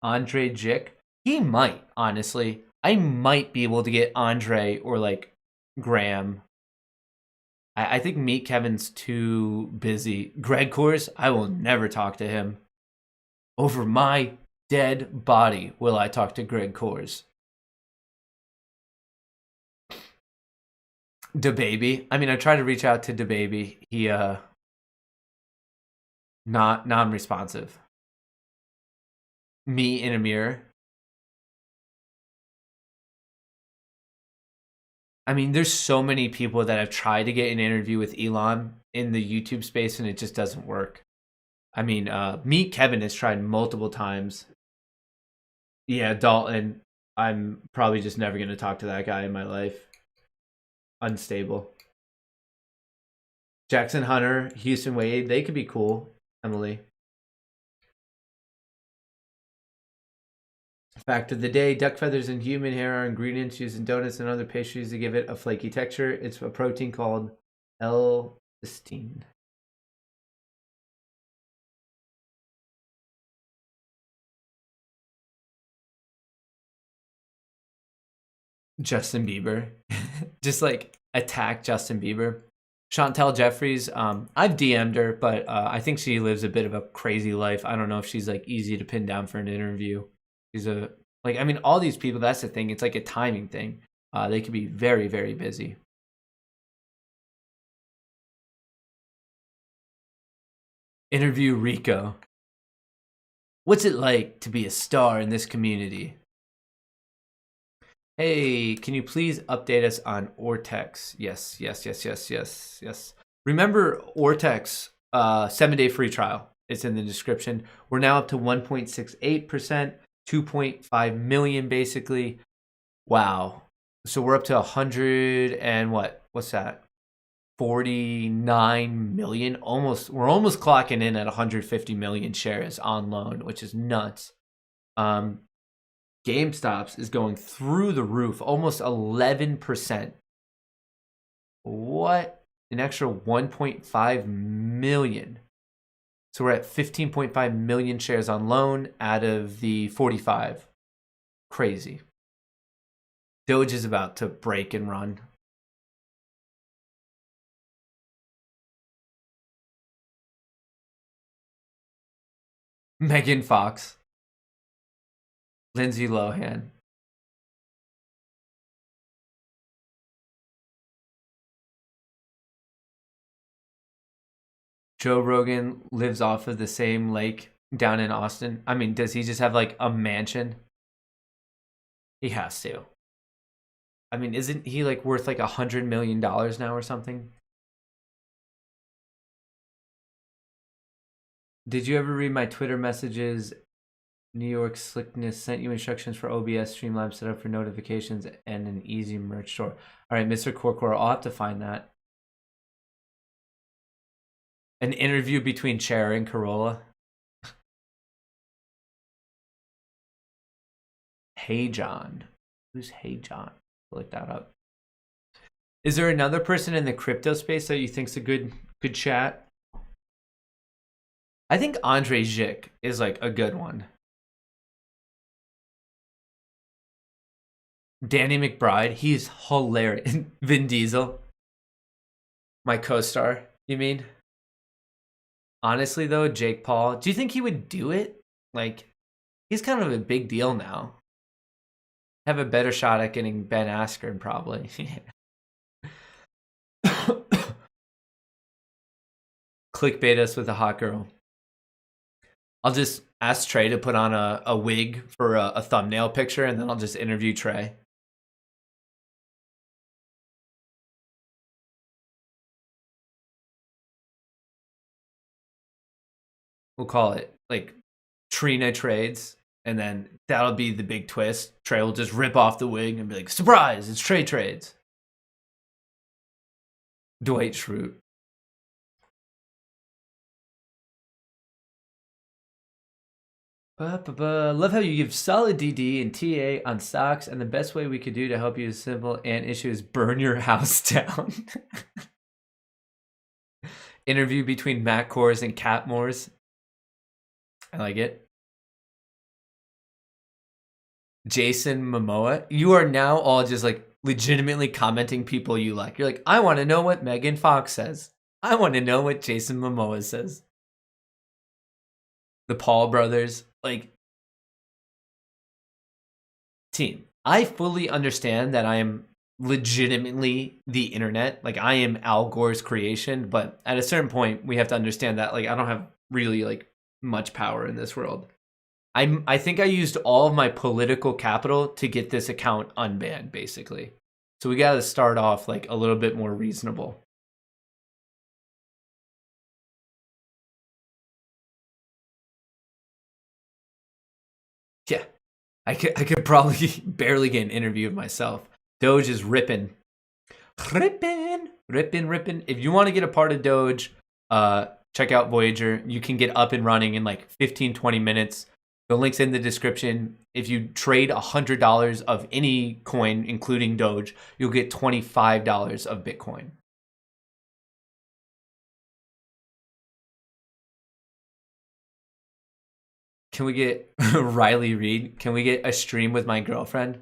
Andre Jick, he might, honestly. I might be able to get Andre or like Graham. I think Meet Kevin's too busy. Greg Kors, I will never talk to him. Over my dead body will I talk to Greg Kors. DaBaby. I mean, I tried to reach out to DaBaby. He not non-responsive. Me in a mirror. I mean, there's so many people that have tried to get an interview with Elon in the YouTube space and it just doesn't work. I mean, Meet Kevin has tried multiple times. Yeah, Dalton. I'm probably just never going to talk to that guy in my life. Unstable. Jackson Hunter, Houston Wade, they could be cool. Emily. Fact of the day, duck feathers and human hair are ingredients used in donuts and other pastries to give it a flaky texture. It's a protein called L-cysteine. Justin Bieber. Just like attack Justin Bieber. Chantel Jeffries, I've DM'd her, but I think she lives a bit of a crazy life. I don't know if she's like easy to pin down for an interview. She's I mean, all these people, that's the thing. It's like a timing thing. They could be very, very busy. Interview Rico. What's it like to be a star in this community? Hey, can you please update us on Ortex? Yes. Remember Ortex, 7-day free trial. It's in the description. We're now up to 1.68%, 2.5 million basically. Wow. So we're up to 100 and what's that? 49 million. We're almost clocking in at 150 million shares on loan, which is nuts. GameStop's is going through the roof, almost 11%. What an extra 1.5 million. So we're at 15.5 million shares on loan out of the 45. Crazy. Doge is about to break and run. Megan Fox. Lindsay Lohan. Joe Rogan lives off of the same lake down in Austin. I mean, does he just have like a mansion? He has to. I mean, isn't he like worth like $100 million now or something? Did you ever read my Twitter messages? New York Slickness sent you instructions for OBS Streamlabs set up for notifications and an easy merch store. All right, Mr. Corcor, I'll have to find that. An interview between Cher and Corolla. Hey John. Who's Hey John? Look that up. Is there another person in the crypto space that you think's a good chat? I think Andre Zick is like a good one. Danny McBride, he's hilarious. Vin Diesel, my co-star, you mean? Honestly though, Jake Paul, do you think he would do it? Like, he's kind of a big deal now. Have a better shot at getting Ben Askren probably. Clickbait us with a hot girl. I'll just ask Trey to put on a wig for a thumbnail picture, and then I'll just interview Trey. We'll call it like Trina Trades, and then that'll be the big twist. Trey will just rip off the wig and be like, surprise, it's Trey Trades. Dwight Schrute. Love how you give solid DD and TA on stocks, and the best way we could do to help you is simple and issue is burn your house down. Interview between Matt Kors and Cat Moores. I like it. Jason Momoa. You are now all just like legitimately commenting people you like. You're like, I want to know what Megan Fox says. I want to know what Jason Momoa says. The Paul brothers. Like, team, I fully understand that I am legitimately the internet. Like, I am Al Gore's creation, but at a certain point, we have to understand that like I don't have really like much power in this world. I think I used all of my political capital to get this account unbanned, basically. So we got to start off like a little bit more reasonable. Yeah, I could probably barely get an interview of myself. Doge is ripping. If you want to get a part of Doge, check out Voyager. You can get up and running in like 15-20 minutes. The link's in the description. If you trade $100 of any coin, including Doge, you'll get $25 of Bitcoin. Can we get Riley Reed? Can we get a stream with my girlfriend?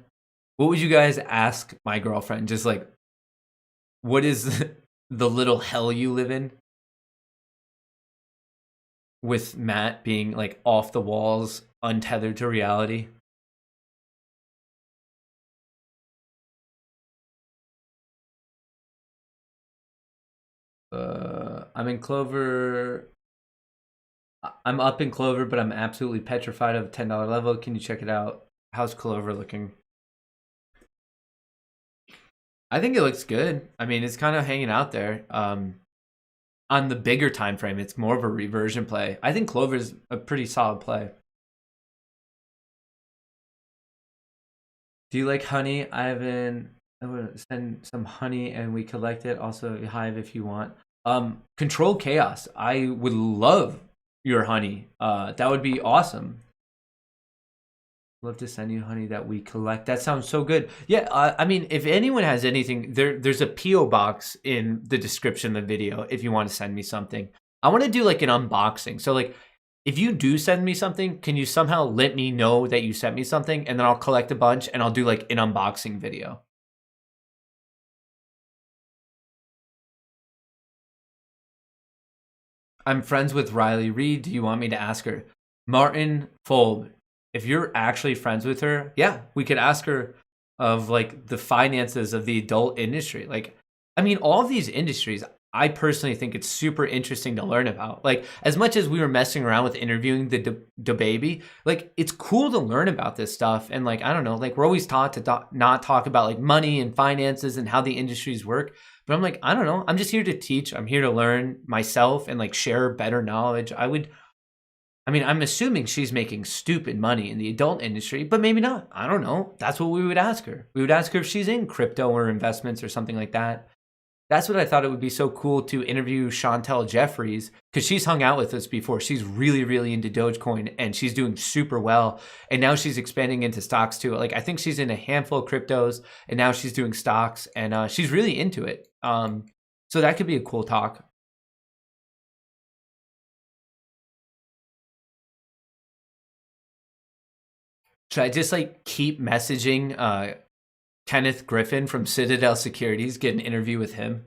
What would you guys ask my girlfriend? Just like, what is the little hell you live in? With Matt being like off the walls, untethered to reality. I'm in Clover. I'm up in Clover, but I'm absolutely petrified of a $10 level. Can you check it out? How's Clover looking? I think it looks good. I mean, it's kind of hanging out there. On the bigger time frame, it's more of a reversion play. I think Clover's a pretty solid play. Do you like honey? I would send some honey and we collect it. Also, Hive if you want. Control Chaos. I would love your honey. That would be awesome. Love to send you honey that we collect. That sounds so good. Yeah, I mean, if anyone has anything, there's a PO box in the description of the video if you want to send me something. I want to do like an unboxing. So like, if you do send me something, can you somehow let me know that you sent me something, and then I'll collect a bunch and I'll do like an unboxing video. I'm friends with Riley Reed. Do you want me to ask her? Martin Fold, if you're actually friends with her, yeah, we could ask her of like the finances of the adult industry. Like, I mean, all of these industries, I personally think it's super interesting to learn about. Like, as much as we were messing around with interviewing the baby, like, it's cool to learn about this stuff. And like, I don't know, like, we're always taught to not talk about like money and finances and how the industries work. But I'm like, I don't know. I'm just here to teach. I'm here to learn myself and like share better knowledge. I mean, I'm assuming she's making stupid money in the adult industry, but maybe not. I don't know. That's what we would ask her. We would ask her if she's in crypto or investments or something like that. That's what I thought it would be so cool to interview Chantel Jeffries, because she's hung out with us before. She's really, really into Dogecoin and she's doing super well. And now she's expanding into stocks too. Like, I think she's in a handful of cryptos and now she's doing stocks, and she's really into it. So that could be a cool talk. Should I just like keep messaging Kenneth Griffin from Citadel Securities, get an interview with him?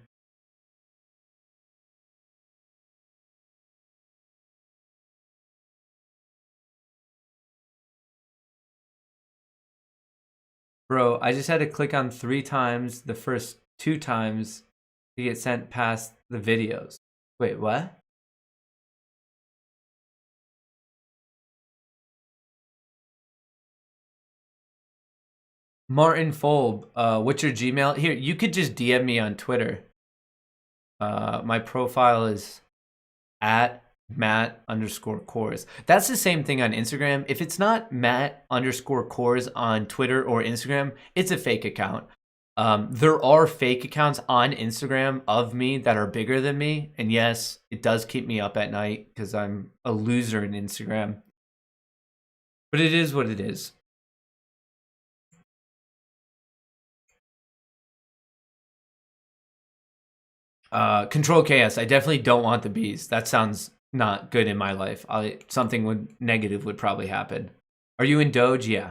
Bro, I just had to click on 3 times the first 2 times to get sent past the videos. Wait, what? Martin Folb, what's your Gmail? Here, you could just DM me on Twitter. My profile is at Matt_Cores. That's the same thing on Instagram. If it's not Matt_Cores on Twitter or Instagram, it's a fake account. There are fake accounts on Instagram of me that are bigger than me. And yes, it does keep me up at night because I'm a loser in Instagram. But it is what it is. Control chaos. I definitely don't want the bees. That sounds not good in my life. Something negative would probably happen. Are you in Doge? Yeah.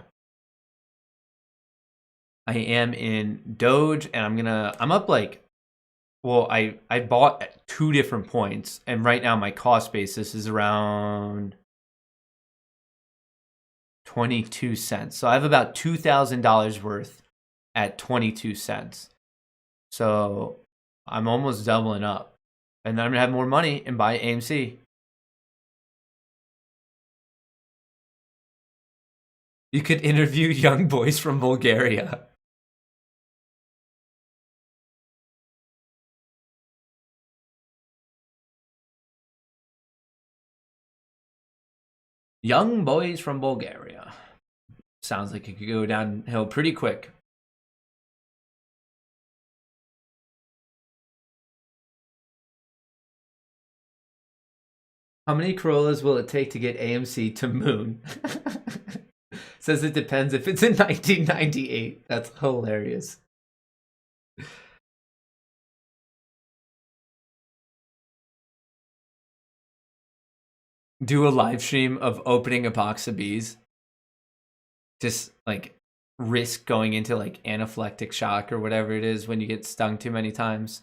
I am in Doge, and I'm up like, well, I bought at 2 different points, and right now my cost basis is around 22 cents. So I have about $2,000 worth at 22 cents. So I'm almost doubling up. And then I'm going to have more money and buy AMC. You could interview young boys from Bulgaria. Young boys from Bulgaria. Sounds like it could go downhill pretty quick. How many Corollas will it take to get AMC to moon? Says it depends if it's in 1998. That's hilarious. Do a live stream of opening a box of bees. Just like risk going into like anaphylactic shock or whatever it is when you get stung too many times.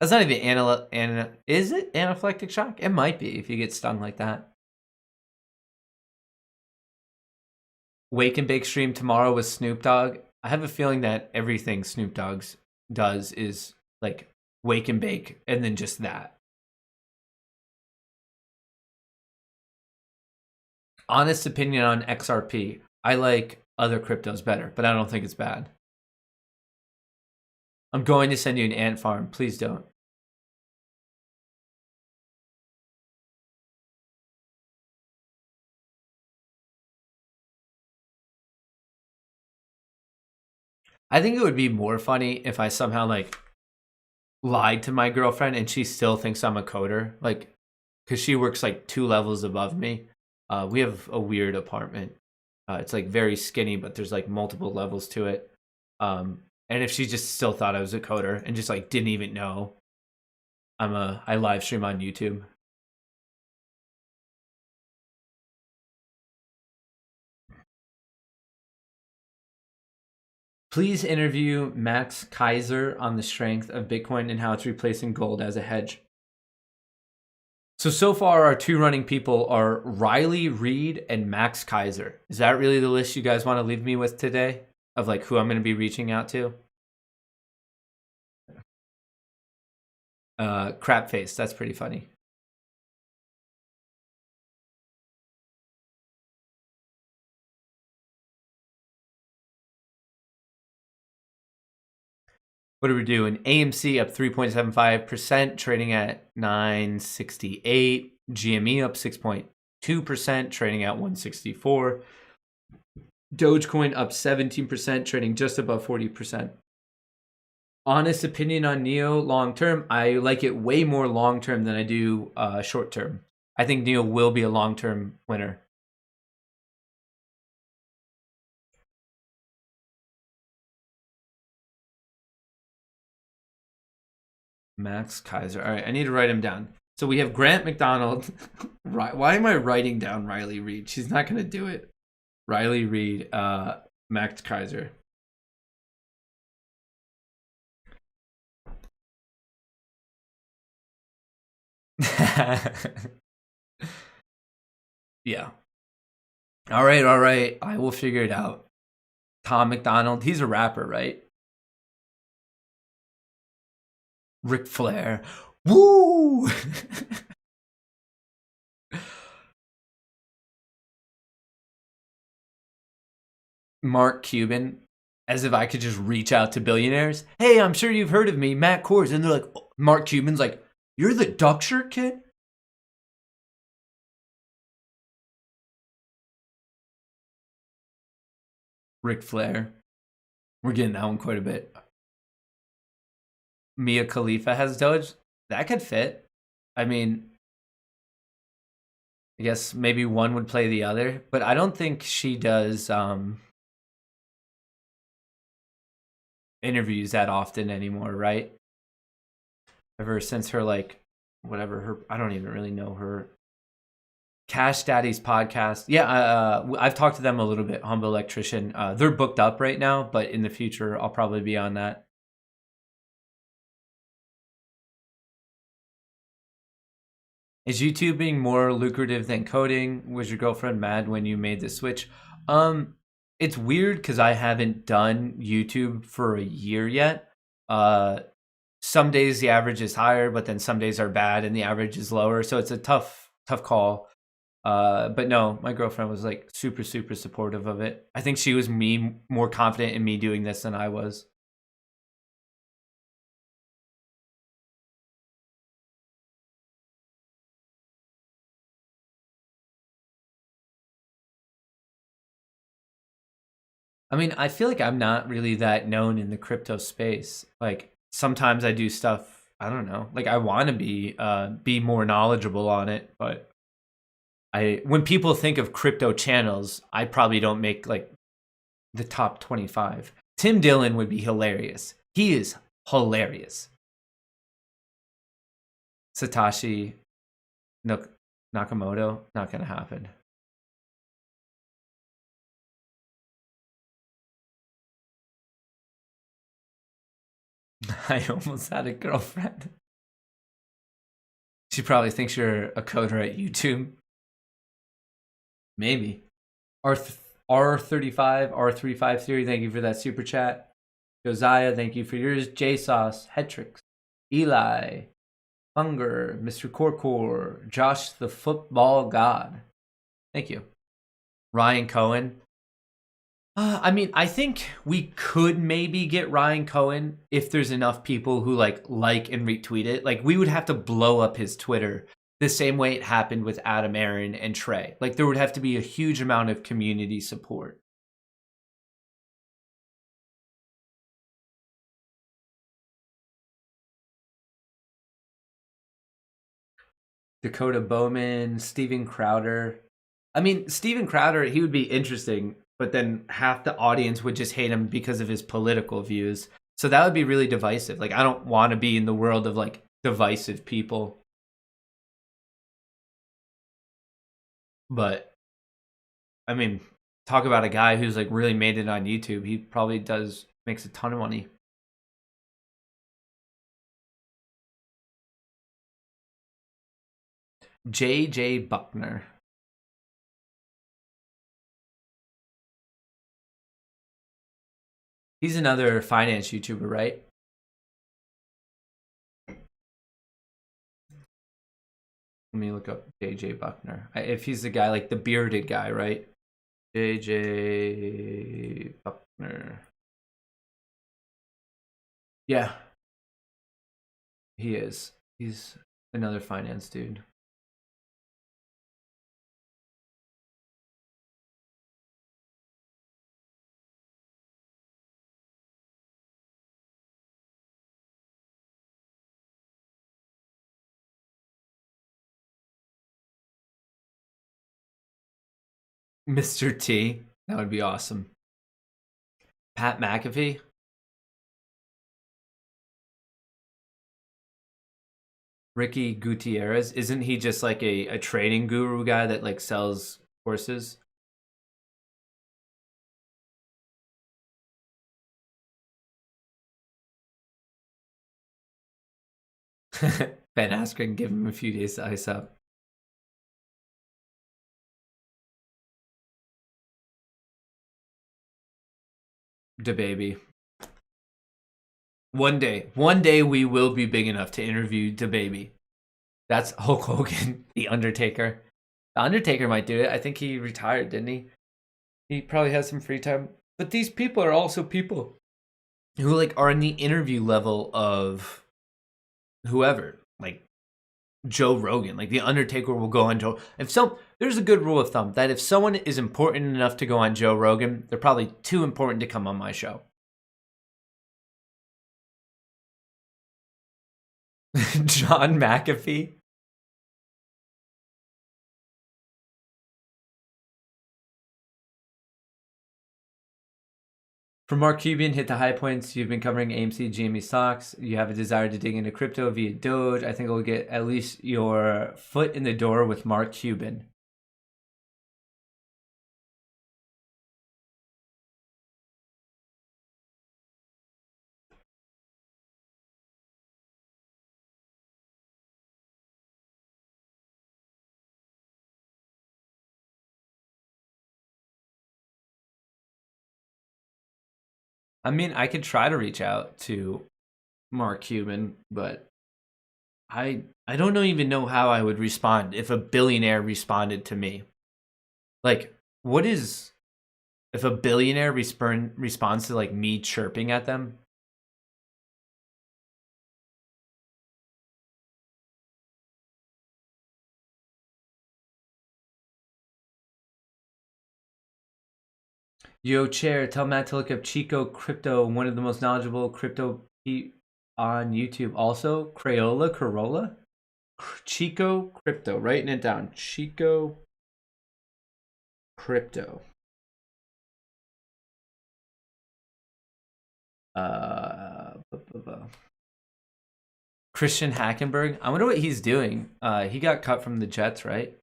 That's not even is it anaphylactic shock? It might be if you get stung like that. Wake and bake stream tomorrow with Snoop Dogg. I have a feeling that everything Snoop Dogg does is like wake and bake and then just that. Honest opinion on XRP. I like other cryptos better, but I don't think it's bad. I'm going to send you an ant farm. Please don't. I think it would be more funny if I somehow like lied to my girlfriend and she still thinks I'm a coder, like, because she works like 2 levels above me. We have a weird apartment. It's like very skinny, but there's like multiple levels to it. And if she just still thought I was a coder and just like didn't even know, I live stream on YouTube. Please interview Max Kaiser on the strength of Bitcoin and how it's replacing gold as a hedge. So far, our two running people are Riley Reid and Max Kaiser. Is that really the list you guys want to leave me with today of like who I'm going to be reaching out to? Crap face. That's pretty funny. What are we doing? AMC up 3.75%, trading at 968. GME up 6.2%, trading at 164. Dogecoin up 17%, trading just above 40%. Honest opinion on Neo long term, I like it way more long term than I do short term. I think Neo will be a long term winner. Max Kaiser. All right, I need to write him down. So we have Grant McDonald. Why am I writing down Riley Reid? She's not going to do it. Riley Reid, Max Kaiser. Yeah. All right. I will figure it out. Tom McDonald. He's a rapper, right? Ric Flair. Woo! Mark Cuban, as if I could just reach out to billionaires. Hey, I'm sure you've heard of me, Matt Kors. And they're like, oh. Mark Cuban's like, you're the duck shirt kid? Ric Flair. We're getting that one quite a bit. Mia Khalifa has Doge. That could fit. I mean, I guess maybe one would play the other, but I don't think she does interviews that often anymore, right? Ever since her like whatever her I don't even really know her Cash Daddy's podcast. Yeah, I've talked to them a little bit. Humble Electrician. They're booked up right now, but in the future I'll probably be on that. Is YouTube being more lucrative than coding? Was your girlfriend mad when you made the switch? Um, it's weird because I haven't done YouTube for a year yet. Uh, some days the average is higher, but then some days are bad and the average is lower. So it's a tough call. But no, my girlfriend was like super supportive of it. I think she was more confident in me doing this than I was. I mean, I feel like I'm not really that known in the crypto space. Like sometimes I do stuff, I don't know. Like I want to be more knowledgeable on it, but I when people think of crypto channels, I probably don't make like the top 25. Tim Dillon would be hilarious. He is hilarious. Satoshi Nakamoto, not going to happen. I almost had a girlfriend. She probably thinks you're a coder at YouTube. Maybe. R R35 R35 theory. Thank you for that super chat. Josiah, thank you for yours. JSauce, Hetrix, Eli, Hunger, Mr. Corcor, Josh the Football God. Thank you. Ryan Cohen. I mean, I think we could maybe get Ryan Cohen if there's enough people who like and retweet it. Like we would have to blow up his Twitter the same way it happened with Adam Aaron and Trey. Like there would have to be a huge amount of community support. Dakota Bowman, Steven Crowder. I mean, Steven Crowder, he would be interesting, but then half the audience would just hate him because of his political views. So that would be really divisive. Like, I don't want to be in the world of like divisive people. But I mean, talk about a guy who's like really made it on YouTube. He probably makes a ton of money. JJ Buckner. He's another finance YouTuber, right? Let me look up JJ Buckner. If he's the guy, like the bearded guy, right? JJ Buckner. Yeah, he is. He's another finance dude. Mr. T. That would be awesome. Pat McAfee. Ricky Gutierrez. Isn't he just like a trading guru guy that like sells courses? Ben Askren, give him a few days to ice up. DaBaby. One day we will be big enough to interview DaBaby. That's Hulk Hogan, The Undertaker. The Undertaker might do it. I think he retired, didn't he? He probably has some free time. But these people are also people who like are in the interview level of whoever. Like Joe Rogan. Like The Undertaker will go on Joe. There's a good rule of thumb that if someone is important enough to go on Joe Rogan, they're probably too important to come on my show. John McAfee. For Mark Cuban, hit the high points. You've been covering AMC GME stocks. You have a desire to dig into crypto via Doge. I think we'll get at least your foot in the door with Mark Cuban. I mean, I could try to reach out to Mark Cuban, but I don't even know how I would respond if a billionaire responded to me. Like, what is if a billionaire responds to like me chirping at them? Yo, Chair, tell Matt to look up Chico Crypto, one of the most knowledgeable crypto on YouTube. Also, Corolla? Chico Crypto, writing it down. Chico Crypto. Christian Hackenberg. I wonder what he's doing. He got cut from the Jets, right?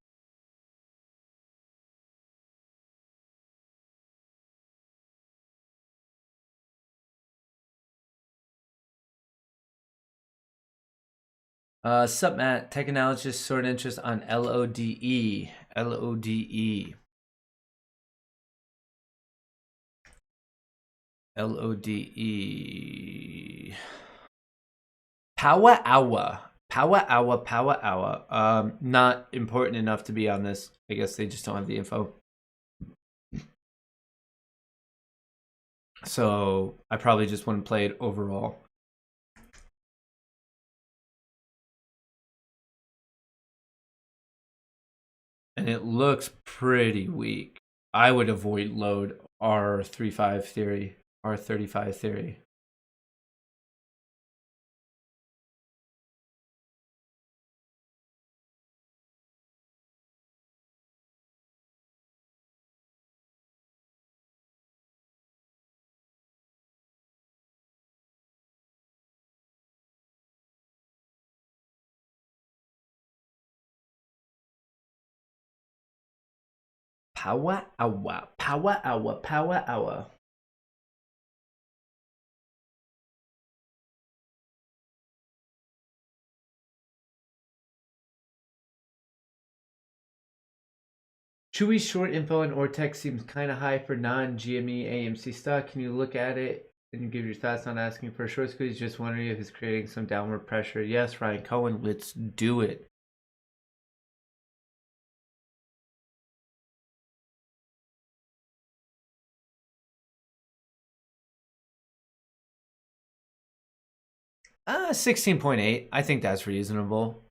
Sup, Matt? Tech analysis, sort of interest on LODE. LODE. LODE. Power Hour. Power Hour. Power Hour. Not important enough to be on this. I guess they just don't have the info. So I probably just wouldn't play it overall. And it looks pretty weak. I would avoid load R35 theory, R35 theory. Power hour, power hour, power hour. Chewy short info on Ortex seems kind of high for non-GME AMC stock. Can you look at it and give your thoughts on asking for a short squeeze? Just wondering if it's creating some downward pressure. Yes, Ryan Cohen, let's do it. Ah, 16.8. I think that's reasonable.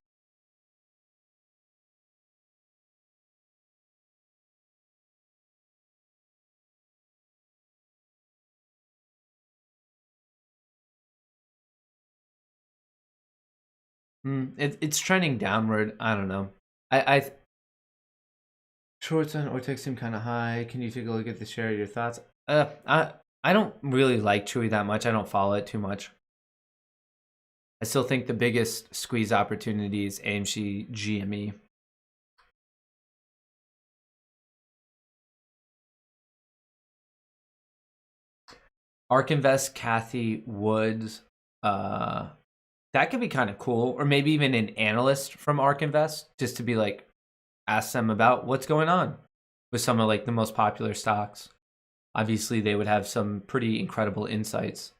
It's trending downward. I don't know. I shorts on Ortex seem kind of high. Can you take a look at the share? Your thoughts? I don't really like Chewy that much. I don't follow it too much. I still think the biggest squeeze opportunity is AMC GME. ARK Invest, Kathy Woods. That could be kind of cool. Or maybe even an analyst from ARK Invest, just to be like, ask them about what's going on with some of like the most popular stocks. Obviously, they would have some pretty incredible insights.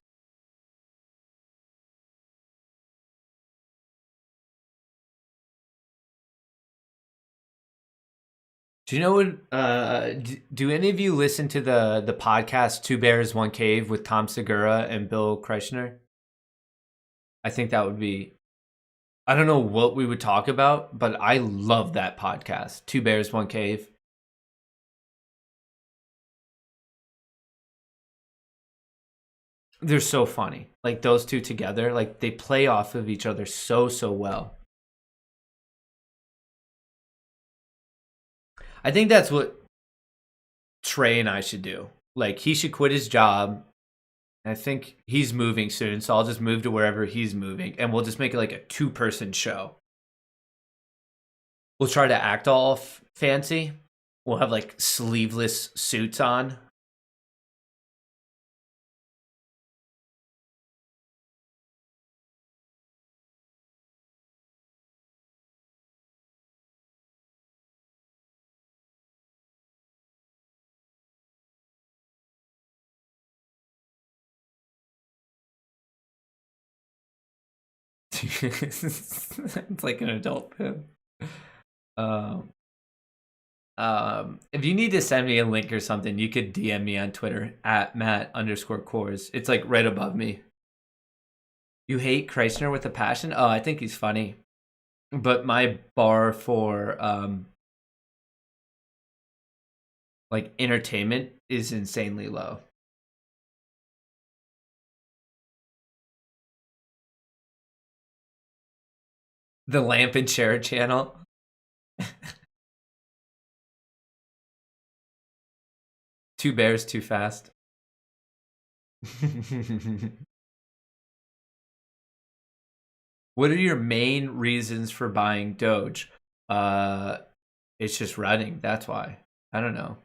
Do you know what? Do any of you listen to the podcast Two Bears One Cave with Tom Segura and Bill Kreishner? I think that would be. I don't know what we would talk about, but I love that podcast. Two Bears One Cave. They're so funny. Like those two together, like they play off of each other so well. I think that's what Trey and I should do. Like he should quit his job. I think he's moving soon, so I'll just move to wherever he's moving, and we'll just make it like a two-person show. We'll try to act all fancy. We'll have like sleeveless suits on. It's like an adult film. Um, if you need to send me a link or something, you could DM me on Twitter at Matt_Cores. It's like right above me. You hate Kreisner with a passion? Oh, I think he's funny. But my bar for like entertainment is insanely low. The Lamp and Share channel. Two bears too fast. What are your main reasons for buying Doge? Uh, it's just running. That's why. I don't know.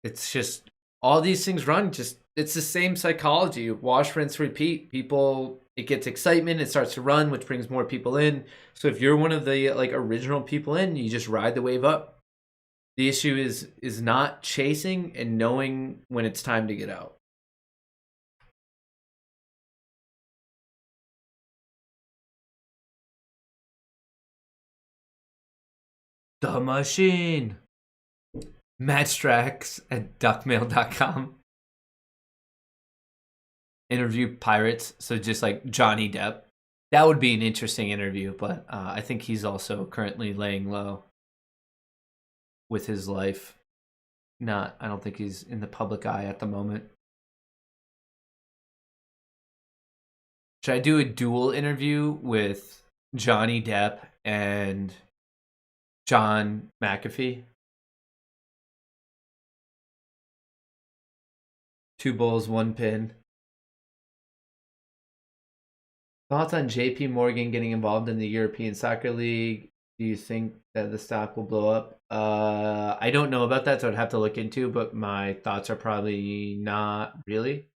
It's just all these things run. Just it's the same psychology. Wash, rinse, repeat. People, it gets excitement. It starts to run, which brings more people in. So if you're one of the like original people in, you just ride the wave up. The issue is not chasing and knowing when it's time to get out. The machine. Matchstrax at duckmail.com. Interview pirates. So just like Johnny Depp. That would be an interesting interview, but I think he's also currently laying low with his life. I don't think he's in the public eye at the moment. Should I do a dual interview with Johnny Depp and John McAfee? Two bulls, one pin. Thoughts on JP Morgan getting involved in the European Soccer League? Do you think that the stock will blow up? I don't know about that, so I'd have to look into, but my thoughts are probably not really.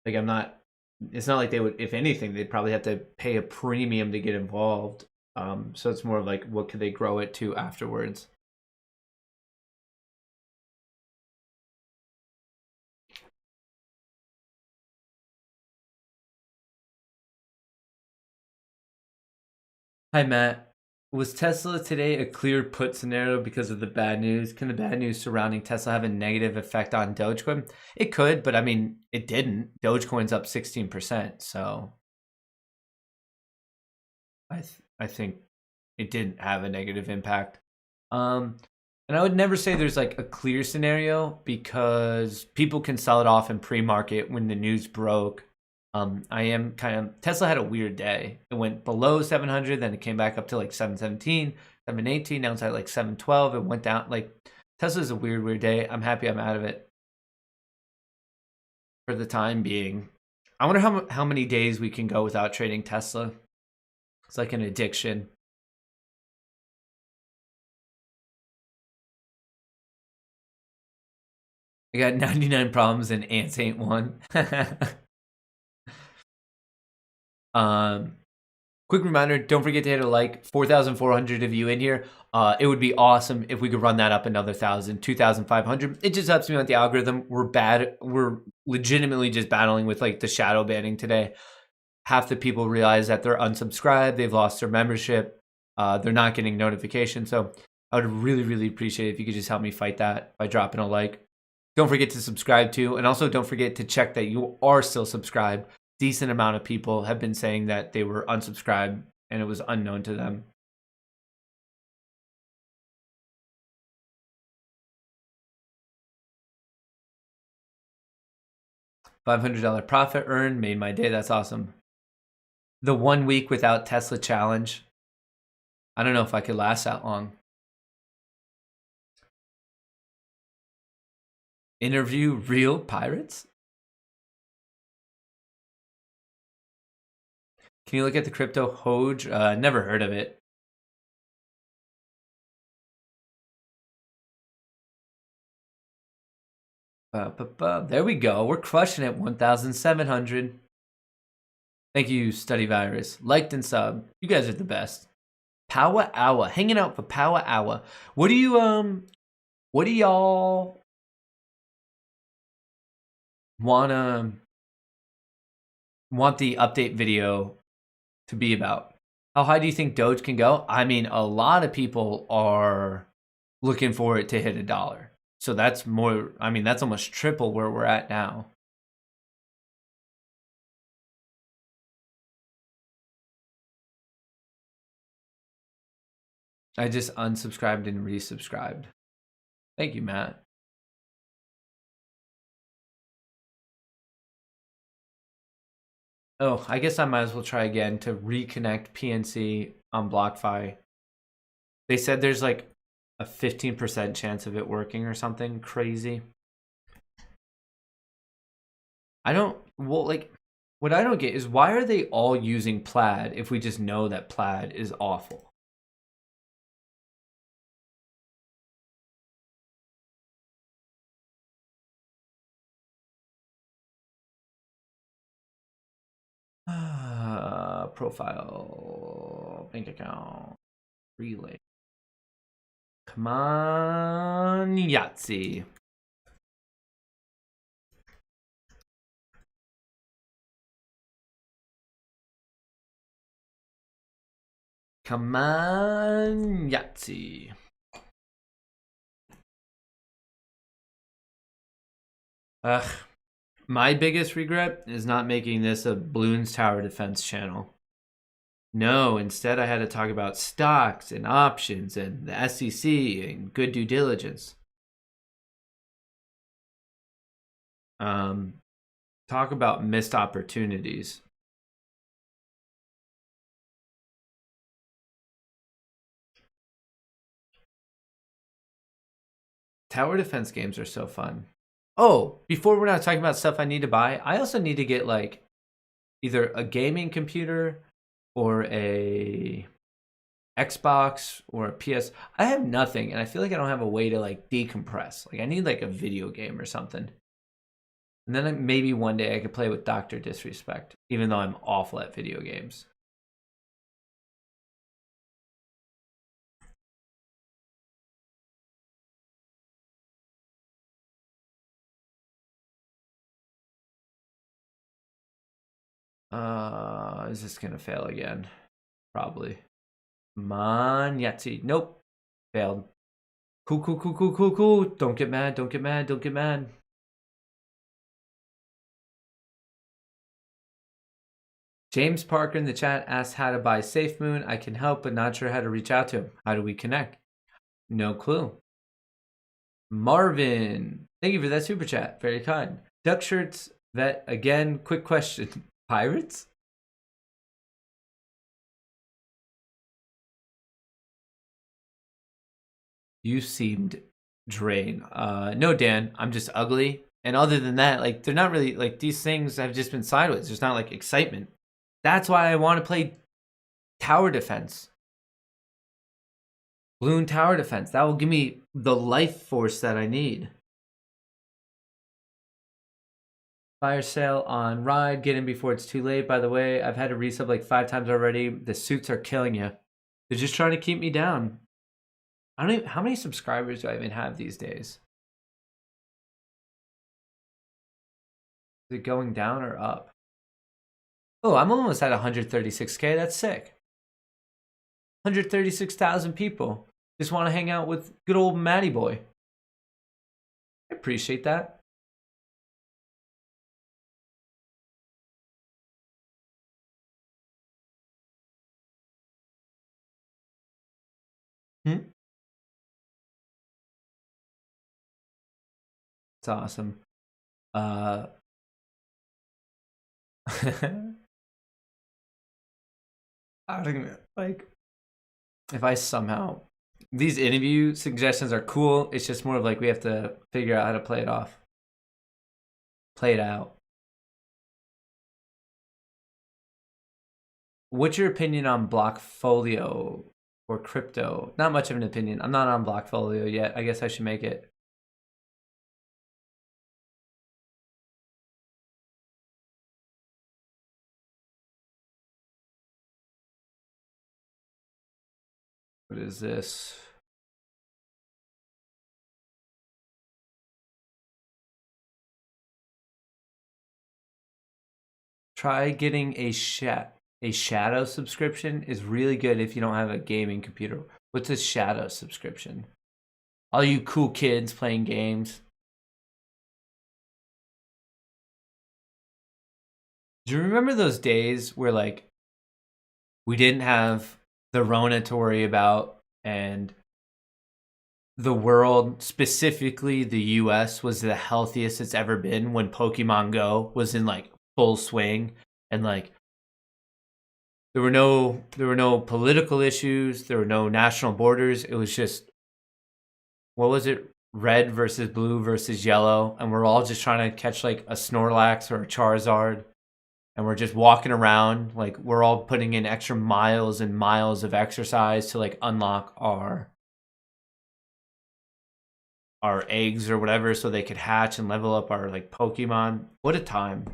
Like I'm not it's not like they would, if anything, they'd probably have to pay a premium to get involved. So it's more of like what could they grow it to afterwards? Hi, Matt. Was Tesla today a clear put scenario because of the bad news? Can the bad news surrounding Tesla have a negative effect on Dogecoin? It could, but I mean, it didn't. Dogecoin's up 16%, so I think it didn't have a negative impact. Um, and I would never say there's like a clear scenario because people can sell it off in pre-market when the news broke. I am kind of Tesla had a weird day. It went below 700, then it came back up to like 717, 718. Now it's at like 712. It went down. Like Tesla's a weird day. I'm happy I'm out of it for the time being. I wonder how many days we can go without trading Tesla. It's like an addiction. I got 99 problems and ants ain't one. Quick reminder, don't forget to hit a like. 4,400 of you in here. It would be awesome if we could run that up another 1,000, 2,500. It just helps me with the algorithm. We're legitimately just battling with like the shadow banning today. Half the people realize that they're unsubscribed. They've lost their membership. They're not getting notifications. So I would really appreciate it if you could just help me fight that by dropping a like. Don't forget to subscribe too. And also don't forget to check that you are still subscribed. Decent amount of people have been saying that they were unsubscribed and it was unknown to them. $500 profit earned, made my day. That's awesome. The 1 week without Tesla challenge. I don't know if I could last that long. Interview real pirates? Can you look at the crypto Hoj? Never heard of it. There we go. We're crushing it. 1,700. Thank you, Study Virus. Liked and sub. You guys are the best. Power Hour. Hanging out for Power Hour. What do y'all want the update video to be about? How high do you think Doge can go? I mean, a lot of people are looking for it to hit $1. So that's more, I mean, that's almost triple where we're at now. I just unsubscribed and resubscribed. Thank you, Matt. Oh, I guess I might as well try again to reconnect PNC on BlockFi. They said there's like a 15% chance of it working or something crazy. What I don't get is why are they all using Plaid if we just know that Plaid is awful? Profile, bank account, relay. Come on, Yahtzee. Come on, Yahtzee. Ugh. My biggest regret is not making this a Bloons Tower Defense channel. No, instead I had to talk about stocks and options and the SEC and good due diligence. Talk about missed opportunities. Tower defense games are so fun. Oh, before we're not talking about stuff I need to buy, I also need to get like either a gaming computer or a Xbox or a PS. I have nothing, and I feel like I don't have a way to like decompress. Like I need like a video game or something. And then maybe one day I could play with Dr. Disrespect, even though I'm awful at video games. Is this gonna fail again? Probably. Come on, Yahtzee. Nope. Failed. Cool, cool, cool, cool, cool, cool. Don't get mad, don't get mad, don't get mad. James Parker in the chat asked how to buy Safe Moon. I can help, but not sure how to reach out to him. How do we connect? No clue. Marvin, thank you for that super chat. Very kind. Duck Shirts Vet, again, quick question. Pirates? You seemed drained. No, Dan, I'm just ugly. And other than that, like, they're not really, like, these things have just been sideways. There's not, like, excitement. That's why I want to play tower defense. Balloon tower defense. That will give me the life force that I need. Fire sale on Ride. Get in before it's too late. By the way, I've had to resub like 5 times already. The suits are killing you. They're just trying to keep me down. I don't even, how many subscribers do I even have these days? Is it going down or up? Oh, I'm almost at 136K. That's sick. 136,000 people just want to hang out with good old Matty Boy. I appreciate that. It's awesome. I don't like if I somehow these interview suggestions are cool. It's just more of like we have to figure out how to play it off. Play it out. What's your opinion on Blockfolio or crypto? Not much of an opinion. I'm not on Blockfolio yet. I guess I should make it. What is this? Try getting a shadow subscription is really good if you don't have a gaming computer. What's a shadow subscription? All you cool kids playing games. Do you remember those days where like we didn't have the Rona to worry about and the world, specifically the US, was the healthiest it's ever been when Pokemon Go was in like full swing and like there were no political issues, there were no national borders. It was just what was it? Red versus blue versus yellow, and we're all just trying to catch like a Snorlax or a Charizard, and we're just walking around like we're all putting in extra miles and miles of exercise to like unlock our eggs or whatever so they could hatch and level up our like Pokemon. What a time.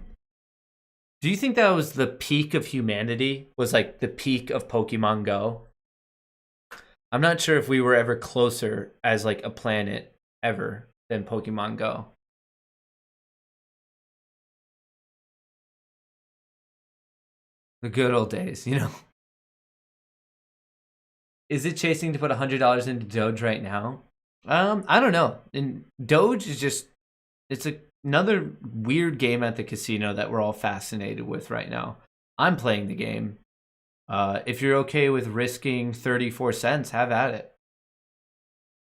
Do you think that was the peak of humanity? Was like the peak of Pokemon Go? I'm not sure if we were ever closer as like a planet ever than Pokemon Go. The good old days, you know. Is it chasing to put $100 into Doge right now? I don't know. And Doge is just it's another weird game at the casino that we're all fascinated with right now. I'm playing the game. If you're okay with risking 34 cents, have at it.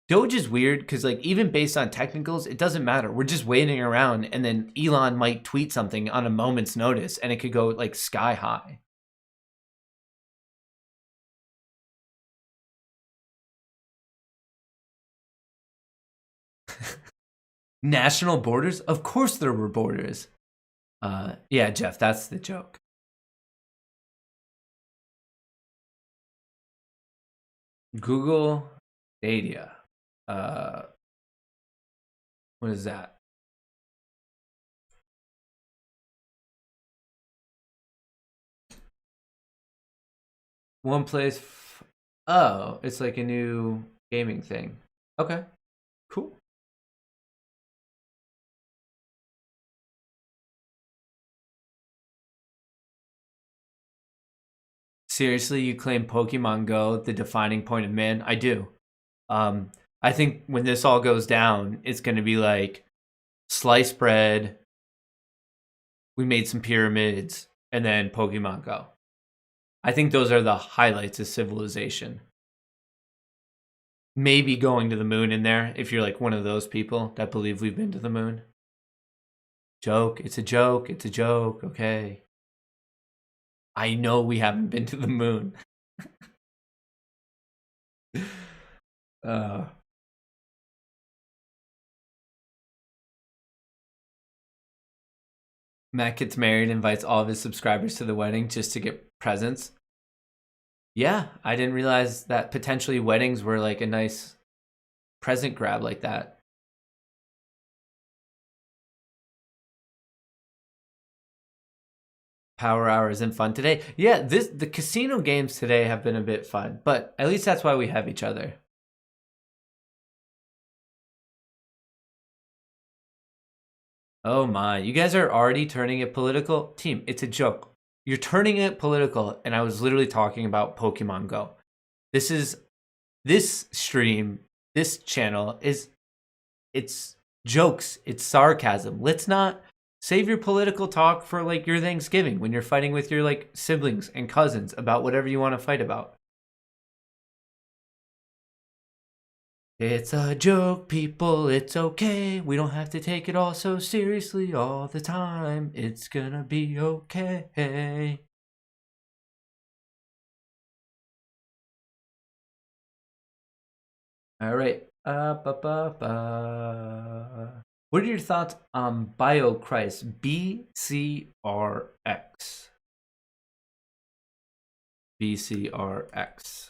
Doge is weird because like even based on technicals, it doesn't matter. We're just waiting around and then Elon might tweet something on a moment's notice and it could go like sky high. National borders? Of course there were borders. Yeah, Jeff, that's the joke. Google Stadia. What is that? One place. Oh, it's like a new gaming thing. Okay, cool. Seriously, you claim Pokemon Go the defining point of man? I do. Um, I think when this all goes down, it's going to be like sliced bread. We made some pyramids, and then Pokemon Go. I think those are the highlights of civilization. Maybe going to the moon in there if you're like one of those people that believe we've been to the moon. Joke. It's a joke. It's a joke. Okay. I know we haven't been to the moon. uh, Matt gets married, invites all of his subscribers to the wedding just to get presents. Yeah, I didn't realize that potentially weddings were like a nice present grab like that. Power hour isn't fun today. Yeah, the casino games today have been a bit fun, but at least that's why we have each other. Oh my, you guys are already turning it political? Team, it's a joke. You're turning it political, and I was literally talking about Pokemon Go. This stream, this channel it's jokes, it's sarcasm. Let's not save your political talk for like your Thanksgiving when you're fighting with your like siblings and cousins about whatever you want to fight about. It's a joke, people, it's okay. We don't have to take it all so seriously all the time. It's gonna be okay. All right. What are your thoughts on BioChrist BCRX? BCRX.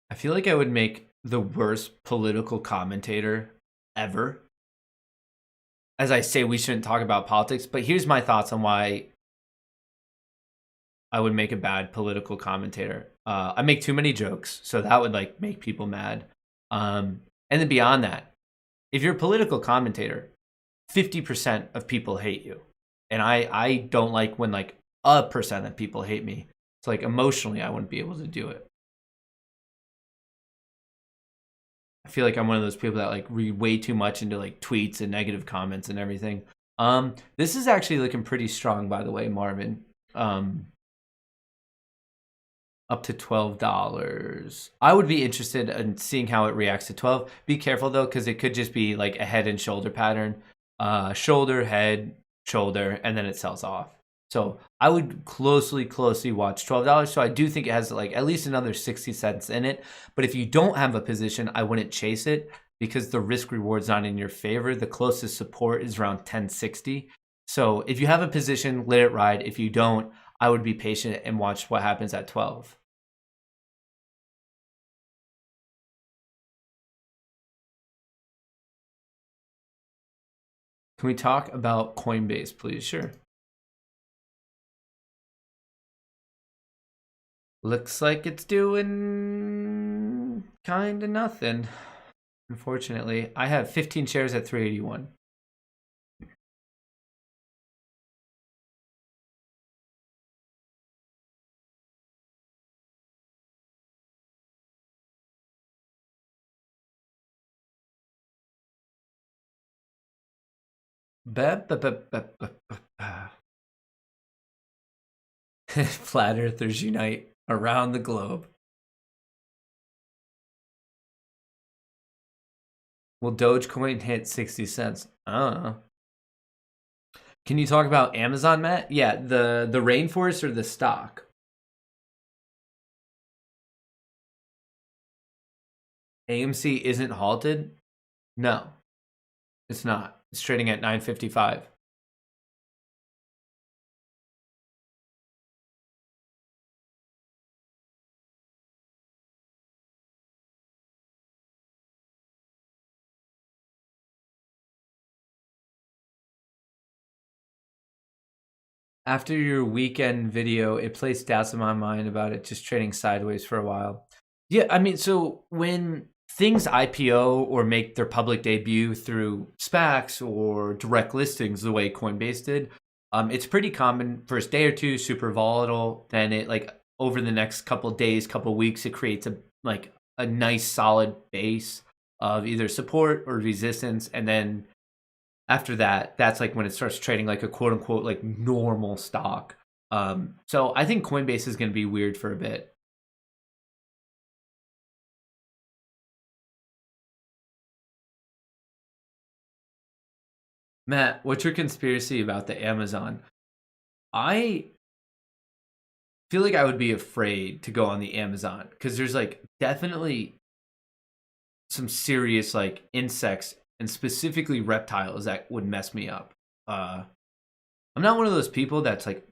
I feel like I would make the worst political commentator ever. As I say, we shouldn't talk about politics, but here's my thoughts on why I would make a bad political commentator. I make too many jokes, so that would like make people mad. And then beyond that, if you're a political commentator, 50% of people hate you, and I don't like when like a percent of people hate me. So like emotionally, I wouldn't be able to do it. I feel like I'm one of those people that like read way too much into like tweets and negative comments and everything. This is actually looking pretty strong, by the way, Marvin. Up to $12. I would be interested in seeing how it reacts to 12. Be careful though, because it could just be like a head and shoulder pattern. Shoulder, head, shoulder, and then it sells off. So I would closely watch $12. So I do think it has like at least another 60 cents in it. But if you don't have a position, I wouldn't chase it because the risk reward's not in your favor. The closest support is around 1060. So if you have a position, let it ride. If you don't, I would be patient and watch what happens at 12. Can we talk about Coinbase, please? Sure. Looks like it's doing kind of nothing. Unfortunately, I have 15 shares at 381. Flat Earthers unite around the globe. Will Dogecoin hit 60 cents? I don't know. Can you talk about Amazon, Matt? Yeah, the rainforest or the stock? AMC isn't halted? No, it's not. It's trading at 955. After your weekend video, it placed doubts in my mind about it just trading sideways for a while. Yeah, I mean, so when things IPO or make their public debut through SPACs or direct listings, the way Coinbase did, it's pretty common. First day or two, super volatile. Then it like over the next couple days, couple weeks, it creates a nice solid base of either support or resistance, and then after that, that's like when it starts trading like a quote unquote like normal stock. So I think Coinbase is going to be weird for a bit. Matt, what's your conspiracy about the Amazon? I feel like I would be afraid to go on the Amazon because there's like definitely some serious like insects and specifically reptiles that would mess me up. I'm not one of those people that's like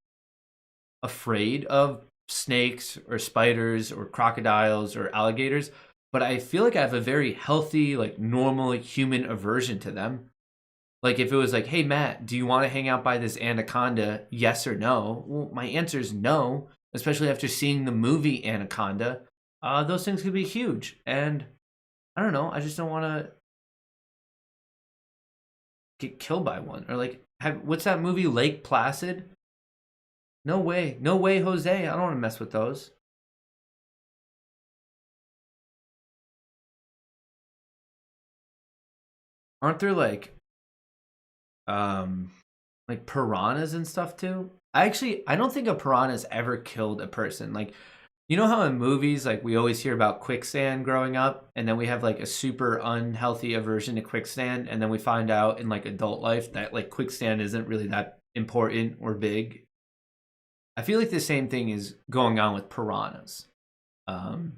afraid of snakes or spiders or crocodiles or alligators, but I feel like I have a very healthy, like normal human aversion to them. Like if it was like, hey Matt, do you want to hang out by this anaconda? Yes or no? Well, my answer is no, especially after seeing the movie Anaconda. Those things could be huge, and I don't know. I just don't want to get killed by one. Or like, what's that movie Lake Placid? No way, no way, Jose. I don't want to mess with those. Aren't there um like piranhas and stuff too? I don't think a piranha's ever killed a person. Like, you know how in movies like we always hear about quicksand growing up, and then we have like a super unhealthy aversion to quicksand, and then we find out in like adult life that like quicksand isn't really that important or big. I feel like the same thing is going on with piranhas. Um,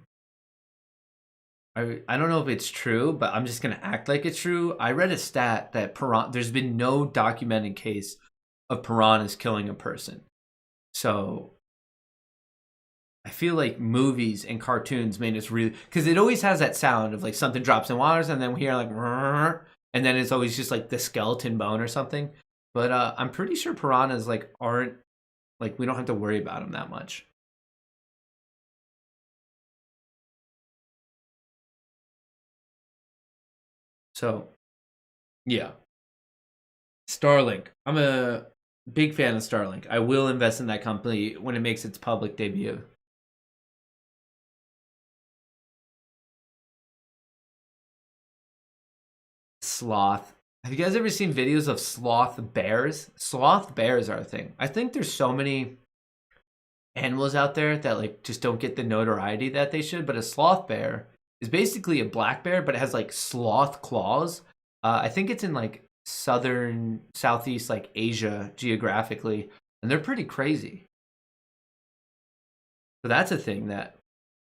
I don't know if it's true, but I'm just gonna act like it's true. I read a stat that there's been no documented case of piranhas killing a person. So I feel like movies and cartoons made us really, because it always has that sound of like something drops in waters, and then we hear like, and then it's always just like the skeleton bone or something. But I'm pretty sure piranhas like aren't like we don't have to worry about them that much. So yeah, Starlink. I'm a big fan of Starlink. I will invest in that company when it makes its public debut. Sloth. Have you guys ever seen videos of sloth bears? Sloth bears are a thing. I think there's so many animals out there that like just don't get the notoriety that they should, but a sloth bear is basically a black bear, but it has like sloth claws. I think it's in like southern, southeast, like Asia geographically, and they're pretty crazy. So that's a thing that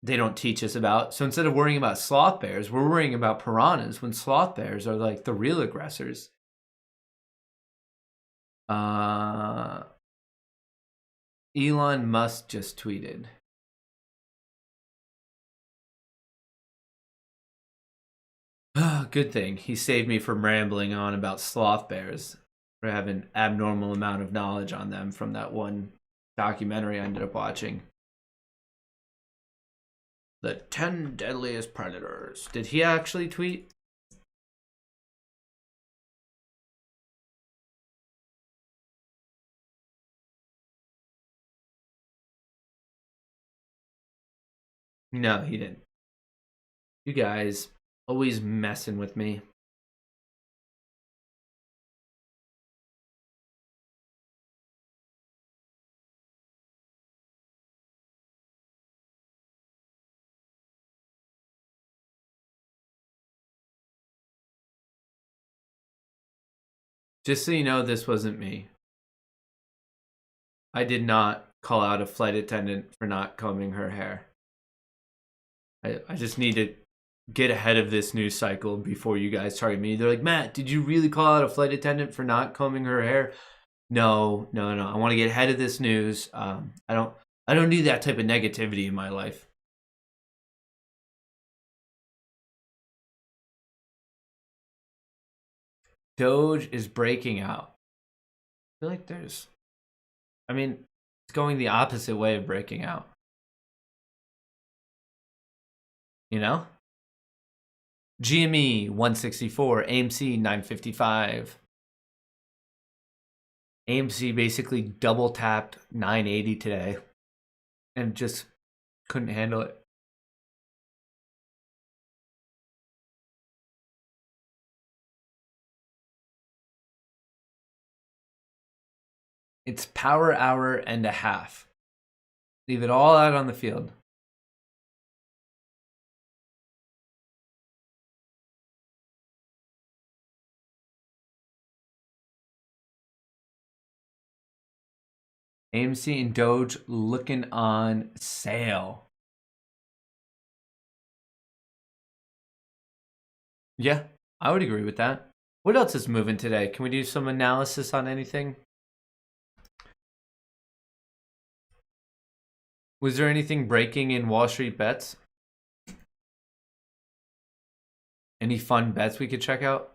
they don't teach us about. So instead of worrying about sloth bears, we're worrying about piranhas when sloth bears are like the real aggressors. Uh, Elon Musk just tweeted. Good thing he saved me from rambling on about sloth bears. I have an abnormal amount of knowledge on them from that one documentary I ended up watching. The 10 deadliest predators. Did he actually tweet? No, he didn't. You guys always messing with me. Just so you know, this wasn't me. I did not call out a flight attendant for not combing her hair. I just need to get ahead of this news cycle before you guys target me. They're like, Matt, did you really call out a flight attendant for not combing her hair? No, no, no. I want to get ahead of this news. I don't need that type of negativity in my life. Doge is breaking out. I feel like there's. I mean, it's going the opposite way of breaking out. You know? GME 164, AMC 955. AMC basically double tapped 980 today and just couldn't handle it. It's power hour and a half. Leave it all out on the field. AMC and Doge looking on sale. Yeah, I would agree with that. What else is moving today? Can we do some analysis on anything? Was there anything breaking in Wall Street bets? Any fun bets we could check out?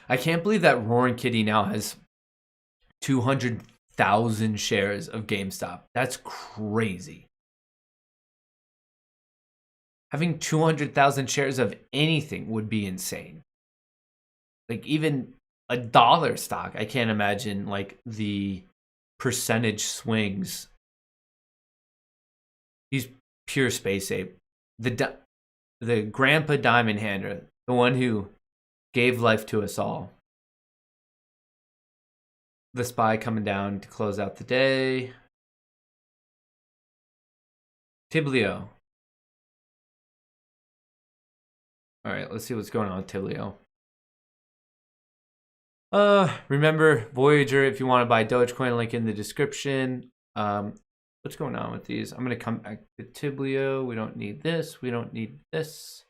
I can't believe that Roaring Kitty now has 200,000 shares of GameStop. That's crazy. Having 200,000 shares of anything would be insane. Like even a dollar stock, I can't imagine like the percentage swings. He's pure space ape. The grandpa diamond hander, the one who gave life to us all. The SPY coming down to close out the day. Tiblio. All right, let's see what's going on with Tiblio. Remember Voyager if you want to buy Dogecoin, link in the description. What's going on with these? I'm gonna come back to Tiblio. We don't need this. We don't need this.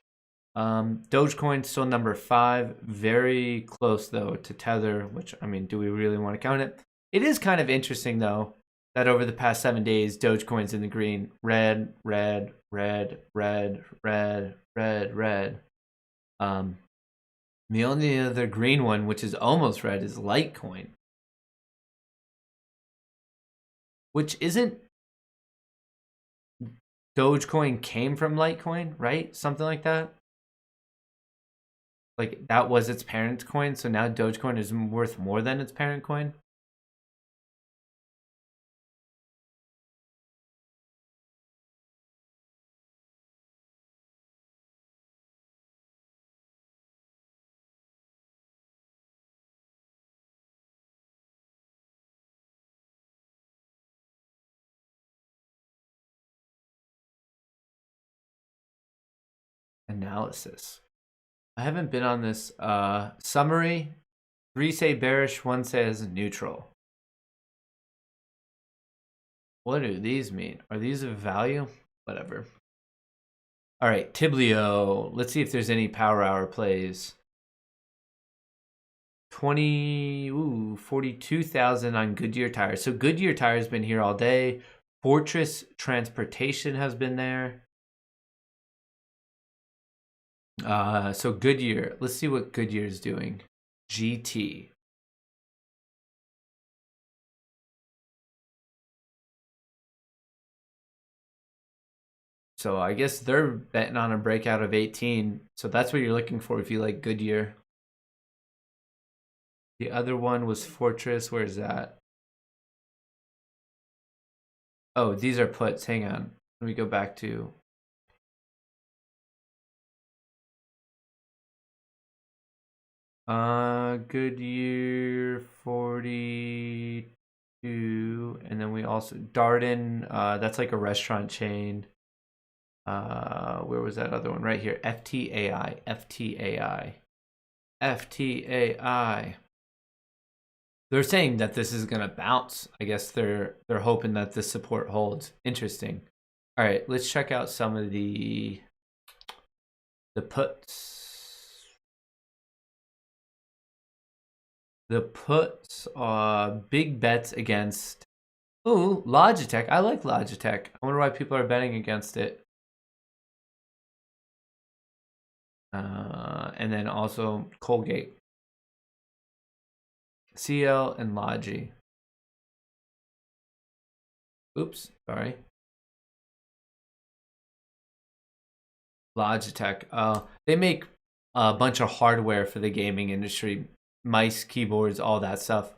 Dogecoin still number 5, very close though to Tether, which I mean, do we really want to count it? It is kind of interesting though that over the past 7 days, Dogecoin's in the green, red, red, red, red, red, red, red. The only other green one, which is almost red, is Litecoin, which isn't. Dogecoin came from Litecoin, right? Something like that. Like that was its parent coin, so now Dogecoin is worth more than its parent coin. Analysis. I haven't been on this summary. 3 say bearish, 1 says neutral. What do these mean? Are these of value? Whatever. All right, Tiblio. Let's see if there's any power hour plays. 42,000 on Goodyear tires. So Goodyear tires been here all day. Fortress Transportation has been there. So Goodyear. Let's see what Goodyear is doing. GT. So I guess they're betting on a breakout of 18. So that's what you're looking for if you like Goodyear. The other one was Fortress. Where's that? Oh, these are puts. Hang on. Let me go back to. Goodyear 42. And then we also Darden. That's like a restaurant chain. Where was that other one? Right here. FTAI. FTAI. FTAI. They're saying that this is gonna bounce. I guess they're hoping that this support holds. Interesting. All right, let's check out some of the puts. The puts are big bets against Ooh, Logitech. I like Logitech. I wonder why people are betting against it. And then also Colgate. CL and Logi. Oops, sorry. Logitech. They make a bunch of hardware for the gaming industry. Mice, keyboards, all that stuff.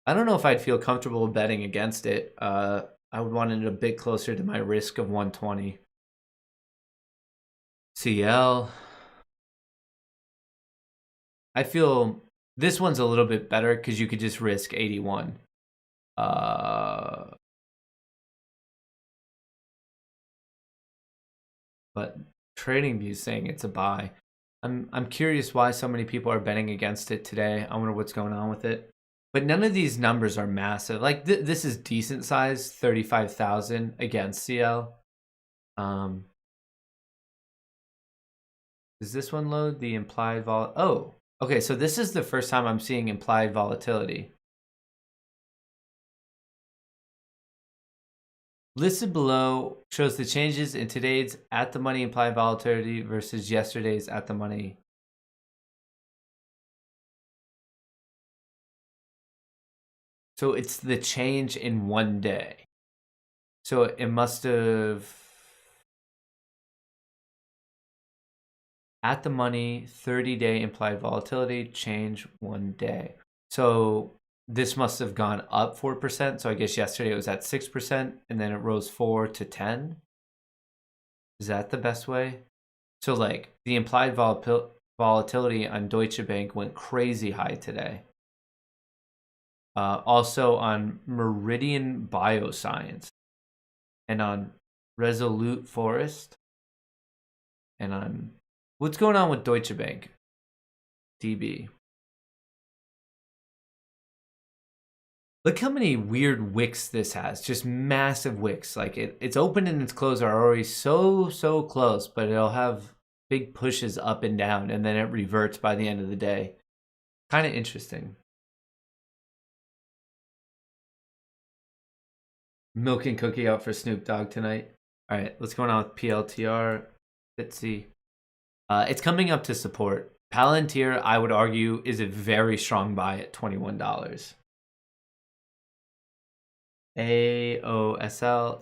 I don't know if I'd feel comfortable betting against it. I would want it a bit closer to my risk of 120. CL. I feel this one's a little bit better because you could just risk 81. But TradingView is saying it's a buy. I'm curious why so many people are betting against it today. I wonder what's going on with it. But none of these numbers are massive. Like this is decent size, 35,000 against CL. Does this one load the implied vol? Oh, okay. So this is the first time I'm seeing implied volatility. Listed below shows the changes in today's at the money implied volatility versus yesterday's at the money. So it's the change in one day. So it must have at the money 30-day implied volatility change one day. So this must have gone up 4%. So I guess yesterday it was at 6% and then it rose 4 to 10. Is that the best way? So like the implied volatility on Deutsche Bank went crazy high today. Also on Meridian Bioscience and on Resolute Forest and on what's going on with Deutsche Bank? DB. Look how many weird wicks this has. Just massive wicks. Like its open and its close are already so close, but it'll have big pushes up and down, and then it reverts by the end of the day. Kind of interesting. Milk and cookie out for Snoop Dogg tonight. All right, what's going on with PLTR? Let's see. It's coming up to support. Palantir, I would argue, is a very strong buy at $21. AOSL.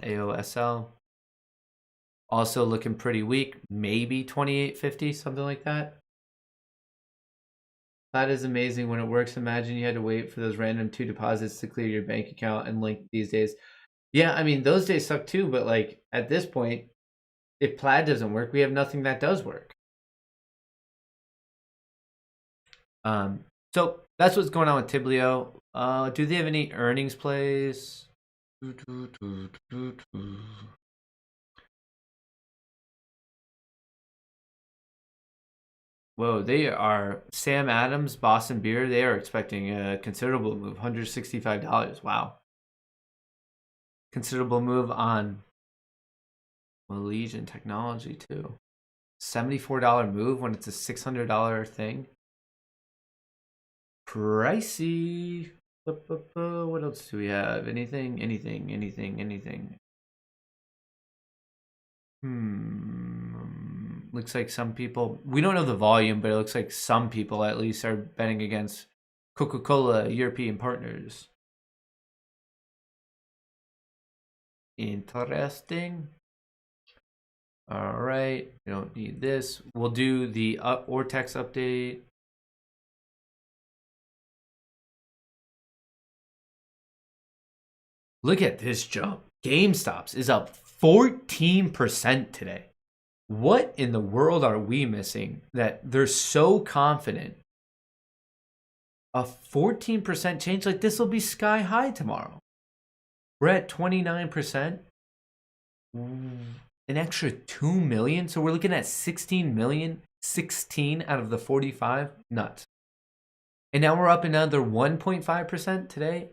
Also looking pretty weak. Maybe 28.50, something like that. That is amazing when it works. Imagine you had to wait for those random 2 deposits to clear your bank account and link these days. Yeah, I mean, those days suck too, but like at this point, if Plaid doesn't work, we have nothing that does work. So that's what's going on with Tiblio. Do they have any earnings plays? Whoa, they are Sam Adams, Boston Beer. They are expecting a considerable move, $165. Wow, considerable move on Legion Technology too. $74 move when it's a $600 thing. Pricey. What else do we have? Anything? Looks like some people, we don't know the volume, but it looks like some people at least are betting against Coca-Cola European partners. Interesting. All right, we don't need this. We'll do the Ortex update. Look at this jump. GameStop's is up 14% today. What in the world are we missing that they're so confident? A 14% change, like this will be sky high tomorrow. We're at 29%. An extra 2 million. So we're looking at 16 million. 16 out of the 45. Nuts. And now we're up another 1.5% today.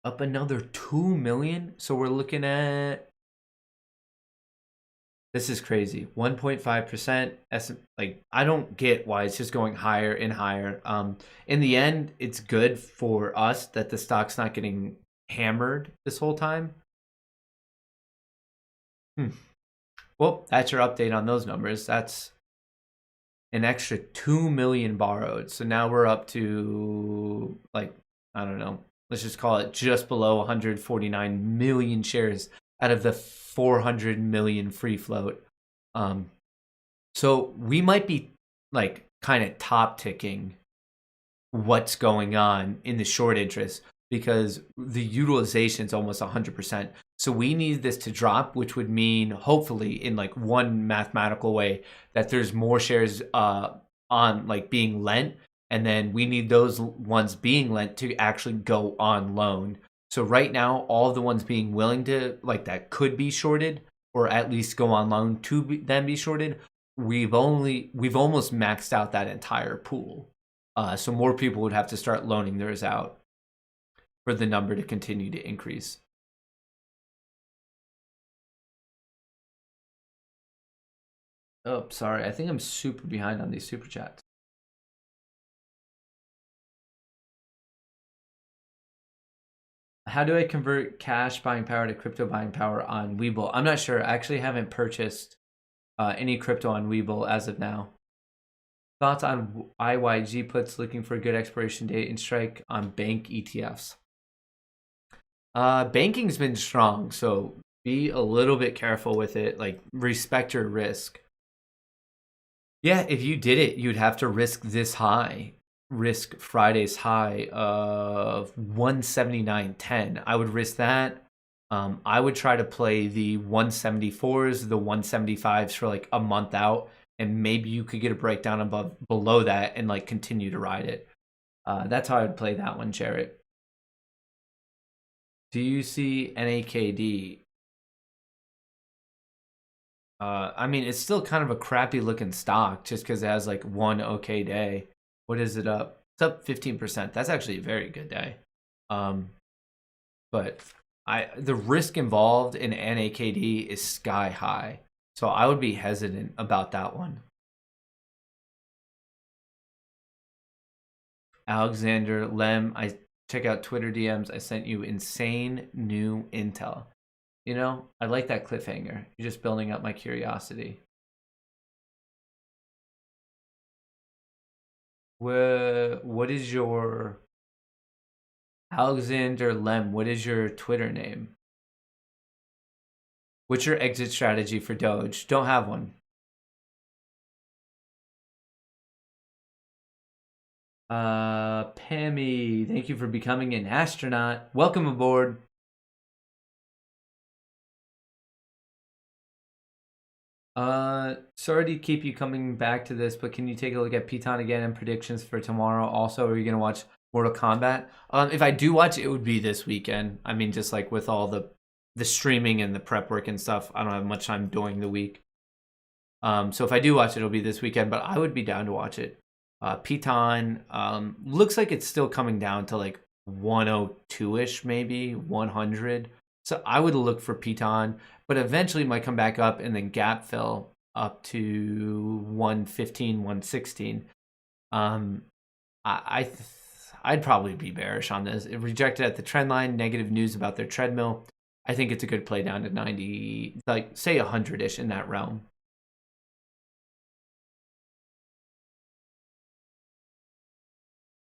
Up another 2 million. So we're looking at This is crazy. 1.5%. Like, I don't get why it's just going higher and higher. In the end, it's good for us that the stock's not getting hammered this whole time. Well, that's your update on those numbers. That's an extra 2 million borrowed. So now we're up to, like, I don't know, let's just call it just below 149 million shares out of the 400 million free float. So we might be like kind of top ticking what's going on in the short interest because the utilization is almost 100%. So we need this to drop, which would mean hopefully in like one mathematical way that there's more shares on like being lent, and then we need those ones being lent to actually go on loan. So right now, all of the ones being willing to like that could be shorted or at least go on loan to then be shorted. We've almost maxed out that entire pool. So more people would have to start loaning theirs out for the number to continue to increase. Oh, sorry. I think I'm super behind on these super chats. How do I convert cash buying power to crypto buying power on Webull? I'm not sure. I actually haven't purchased any crypto on Webull as of now. Thoughts on IYG puts looking for a good expiration date and strike on bank ETFs? Banking's been strong, so be a little bit careful with it. Like, respect your risk. Yeah, if you did it, you'd have to risk this high. Risk Friday's high of 179.10. I would risk that. I would try to play the 174s, the 175s for like a month out, and maybe you could get a breakdown above below that and like continue to ride it. That's how I would play that one, Jarrett. Do you see NAKD? I mean, it's still kind of a crappy looking stock just because it has like one okay day. What is it up? It's up 15%. That's actually a very good day. But the risk involved in NAKD is sky high. So I would be hesitant about that one. Alexander Lem, I check out Twitter DMs. I sent you insane new intel. You know, I like that cliffhanger. You're just building up my curiosity. What is your Alexander Lem? What is your Twitter name? What's your exit strategy for Doge? Don't have one. Pammy, thank you for becoming an astronaut. Welcome aboard. Sorry to keep you coming back to this, but can you take a look at Piton again and predictions for tomorrow? Also, are you gonna watch Mortal Kombat? If I do watch, it would be this weekend. I mean, just like with all the streaming and the prep work and stuff, I don't have much time during the week. So if I do watch it, it'll be this weekend, but I would be down to watch it. Piton, looks like it's still coming down to like 102-ish, maybe 100. So I would look for Piton, but eventually might come back up and then gap fill up to 115, 116. I'd probably be bearish on this. It rejected at the trend line, negative news about their treadmill. I think it's a good play down to 90, like say 100-ish in that realm.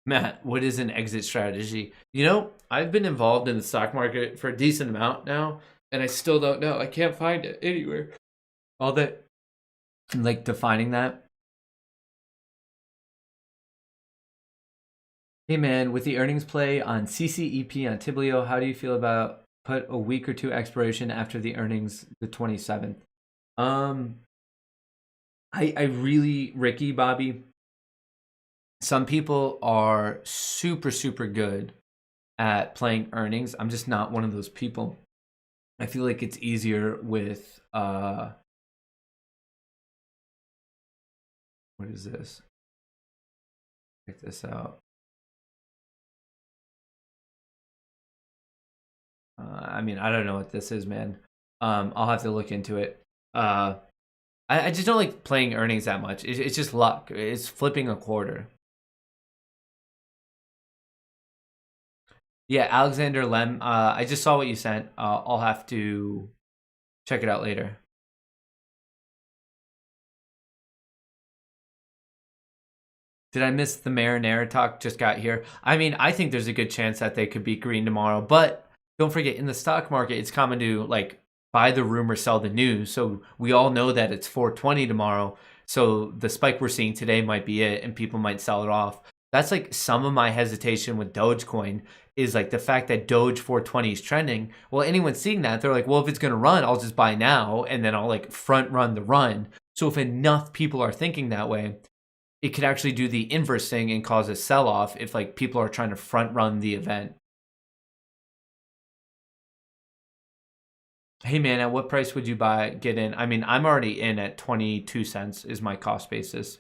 Matt, what is an exit strategy? You know, I've been involved in the stock market for a decent amount now, and I still don't know. I can't find it anywhere. All that, like defining that. Hey man, with the earnings play on CCEP on Tiblio, how do you feel about put a week or two expiration after the earnings, the 27th? I really, Ricky, Bobby, some people are super, super good at playing earnings. I'm just not one of those people. I feel like it's easier with what is this? Check this out. I mean, I don't know what this is, man. I'll have to look into it. I just don't like playing earnings that much. It's just luck. It's flipping a quarter. Yeah, Alexander Lem. I just saw what you sent. I'll have to check it out later. Did I miss the marinara talk? Just got here. I mean, I think there's a good chance that they could beat green tomorrow, but don't forget, in the stock market, it's common to like buy the rumor, sell the news. So we all know that it's 420 tomorrow. So the spike we're seeing today might be it, and people might sell it off. That's like some of my hesitation with Dogecoin is like the fact that Doge 420 is trending. Well, anyone seeing that, they're like, well, if it's going to run, I'll just buy now, and then I'll like front run the run. So if enough people are thinking that way, it could actually do the inverse thing and cause a sell-off if like people are trying to front run the event. Hey man, at what price would you get in? I mean, I'm already in at 22 cents is my cost basis.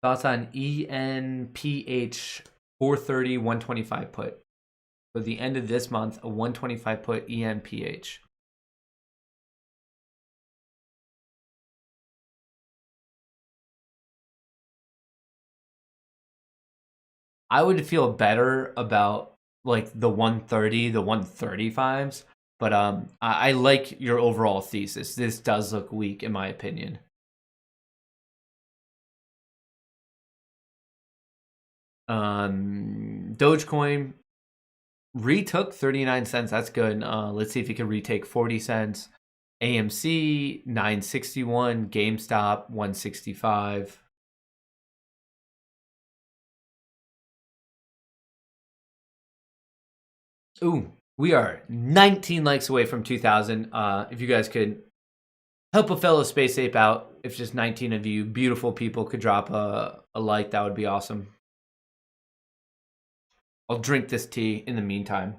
Thoughts on ENPH 430 125 put. For the end of this month, a 125 put ENPH. I would feel better about like the 130, the 135s, but I like your overall thesis. This does look weak in my opinion. Dogecoin retook 39 cents. That's good. Let's see if he can retake 40 cents. AMC 961, GameStop 165. Ooh, we are 19 likes away from 2,000. If you guys could help a fellow space ape out, if just 19 of you beautiful people could drop a like, that would be awesome. I'll drink this tea in the meantime.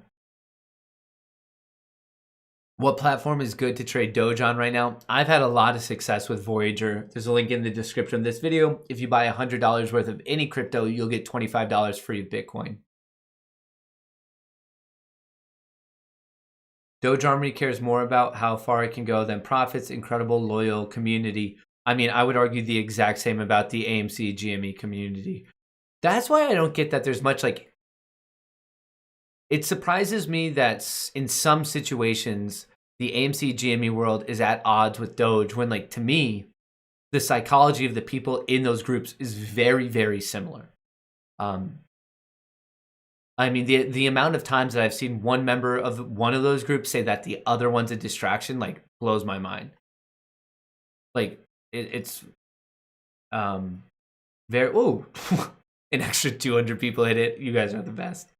What platform is good to trade Doge on right now? I've had a lot of success with Voyager. There's a link in the description of this video. If you buy $100 worth of any crypto, you'll get $25 free of Bitcoin. Doge Armory cares more about how far it can go than profits, incredible, loyal community. I mean, I would argue the exact same about the AMC GME community. That's why I don't get that there's much like. It surprises me that in some situations, the AMC GME world is at odds with Doge when, like, to me, the psychology of the people in those groups is very, very similar. I mean, the amount of times that I've seen one member of one of those groups say that the other one's a distraction, like, blows my mind. Like, it's very. Oh, an extra 200 people hit it. You guys are the best.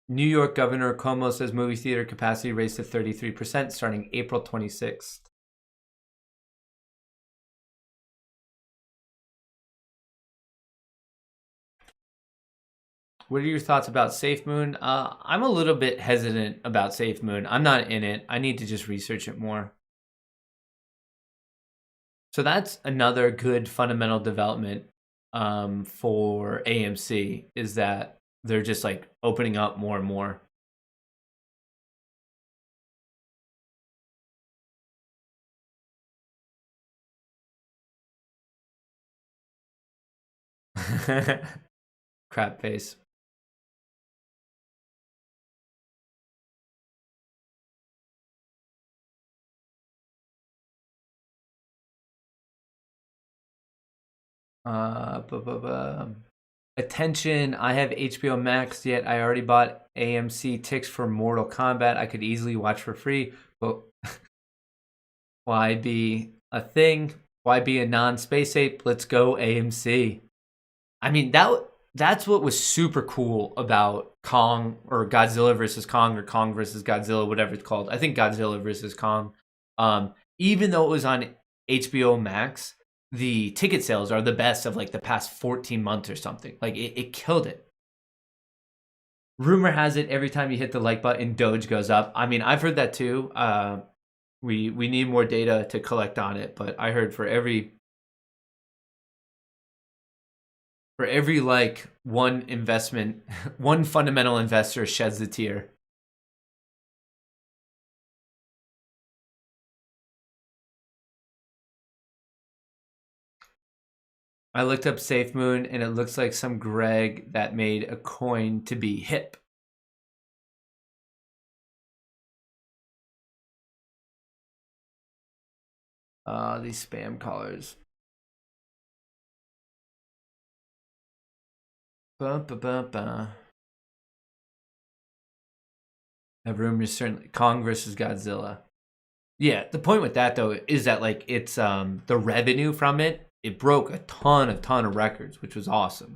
New York Governor Cuomo says movie theater capacity raised to 33% starting April 26th. What are your thoughts about SafeMoon? I'm a little bit hesitant about SafeMoon. I'm not in it. I need to just research it more. So that's another good fundamental development for AMC is that they're just like opening up more and more. Crap face. Attention, I have HBO Max, yet I already bought AMC ticks for Mortal Kombat. I could easily watch for free, but why be a thing? Why be a non-space ape? Let's go AMC. I mean, that's what was super cool about Kong or Godzilla versus Kong or Kong versus Godzilla, whatever it's called. I think Godzilla versus Kong. Even though it was on HBO Max, the ticket sales are the best of like the past 14 months or something. Like it killed it. Rumor has it every time you hit the like button, Doge goes up. I mean, I've heard that too. We need more data to collect on it, but I heard for every For every like, one investment, one fundamental investor sheds a tear. I looked up SafeMoon and it looks like some Greg that made a coin to be hip. These spam callers. That room is certainly Kong versus Godzilla. Yeah, the point with that though is that like it's the revenue from it broke a ton of records, which was awesome.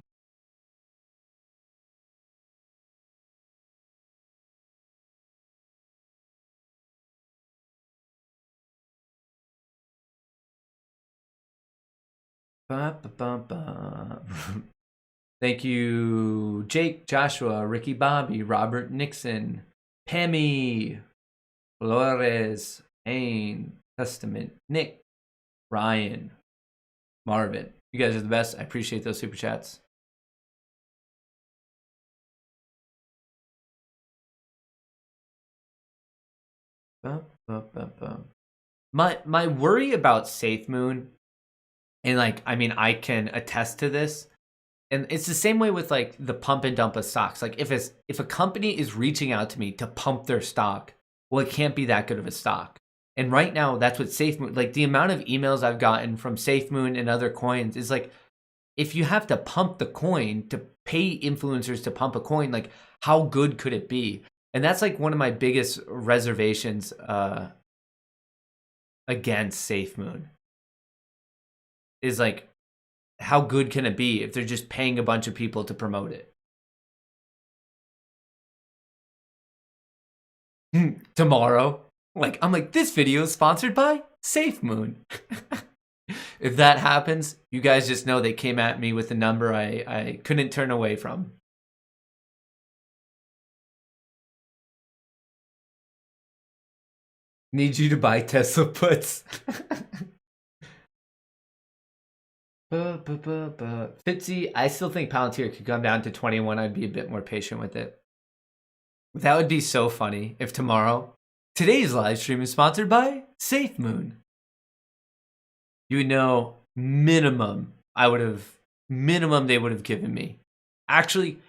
Thank you, Jake, Joshua, Ricky Bobby, Robert Nixon, Pammy, Flores, Ain, Testament, Nick, Ryan, Marvin. You guys are the best. I appreciate those super chats. My worry about SafeMoon, and like, I mean, I can attest to this, and it's the same way with like the pump and dump of stocks. Like if a company is reaching out to me to pump their stock, well, it can't be that good of a stock. And right now, that's what SafeMoon, like the amount of emails I've gotten from SafeMoon and other coins is like, if you have to pump the coin to pay influencers to pump a coin, like how good could it be? And that's like one of my biggest reservations against SafeMoon is like, how good can it be if they're just paying a bunch of people to promote it? Tomorrow, like I'm like, this video is sponsored by SafeMoon. If that happens, you guys just know they came at me with a number I couldn't turn away from. Need you to buy Tesla puts. Fitzy, I still think Palantir could come down to 21. I'd be a bit more patient with it. That would be so funny if tomorrow, today's live stream is sponsored by SafeMoon. You would know minimum they would have given me. Actually,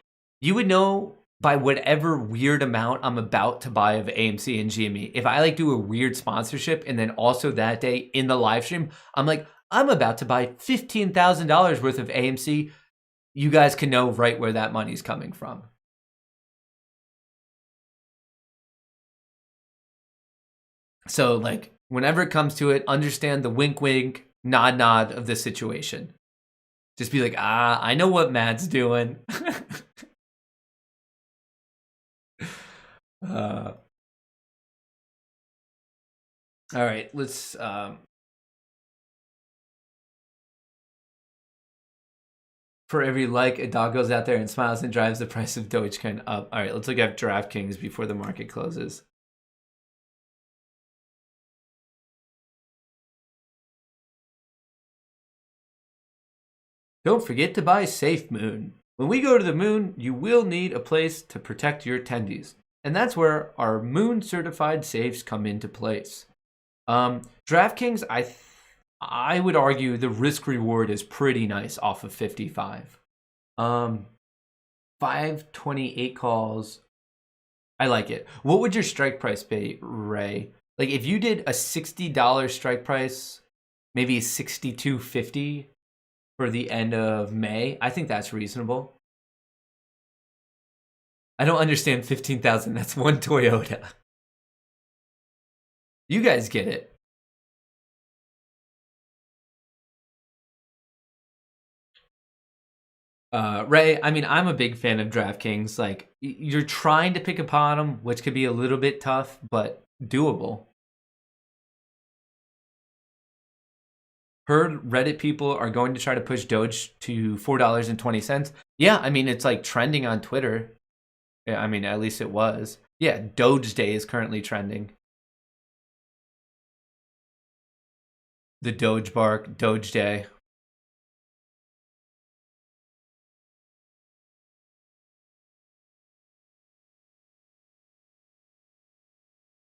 you would know by whatever weird amount I'm about to buy of AMC and GME. If I like do a weird sponsorship and then also that day in the live stream, I'm like, I'm about to buy $15,000 worth of AMC. You guys can know right where that money's coming from. So like whenever it comes to it, understand the wink wink, nod nod of the situation. Just be like, I know what Matt's doing. All right, let's for every like, a dog goes out there and smiles and drives the price of Dogecoin up. All right, let's look at DraftKings before the market closes. Don't forget to buy SafeMoon. When we go to the moon, you will need a place to protect your attendees. And that's where our moon certified safes come into place. DraftKings, I would argue the risk reward is pretty nice off of 55. 528 calls. I like it. What would your strike price be, Ray? Like if you did a $60 strike price, maybe $62.50 for the end of May, I think that's reasonable. I don't understand 15,000. That's one Toyota. You guys get it. Ray, I mean, I'm a big fan of DraftKings. Like, you're trying to pick upon them, which could be a little bit tough, but doable. Heard Reddit people are going to try to push Doge to $4.20. Yeah, I mean, it's like trending on Twitter. Yeah, I mean, at least it was. Yeah, Doge Day is currently trending. The Doge Bark, Doge Day.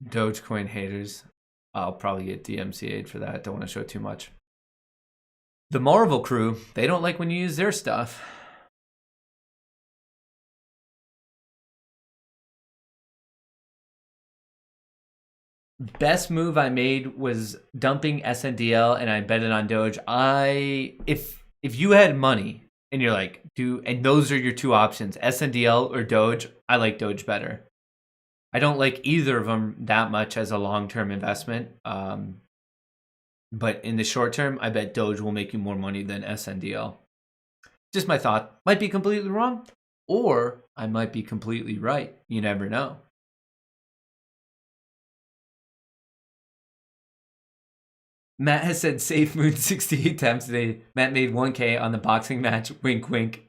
Dogecoin haters. I'll probably get DMCA'd for that. Don't want to show too much. The Marvel crew, they don't like when you use their stuff. Best move I made was dumping SNDL and I bet it on Doge. If you had money and you're like, and those are your two options, SNDL or Doge, I like Doge better. I don't like either of them that much as a long-term investment. But in the short term, I bet Doge will make you more money than SNDL. Just my thought. Might be completely wrong, or I might be completely right. You never know. Matt has said safe moon 68 times today. Matt made 1K on the boxing match. Wink, wink.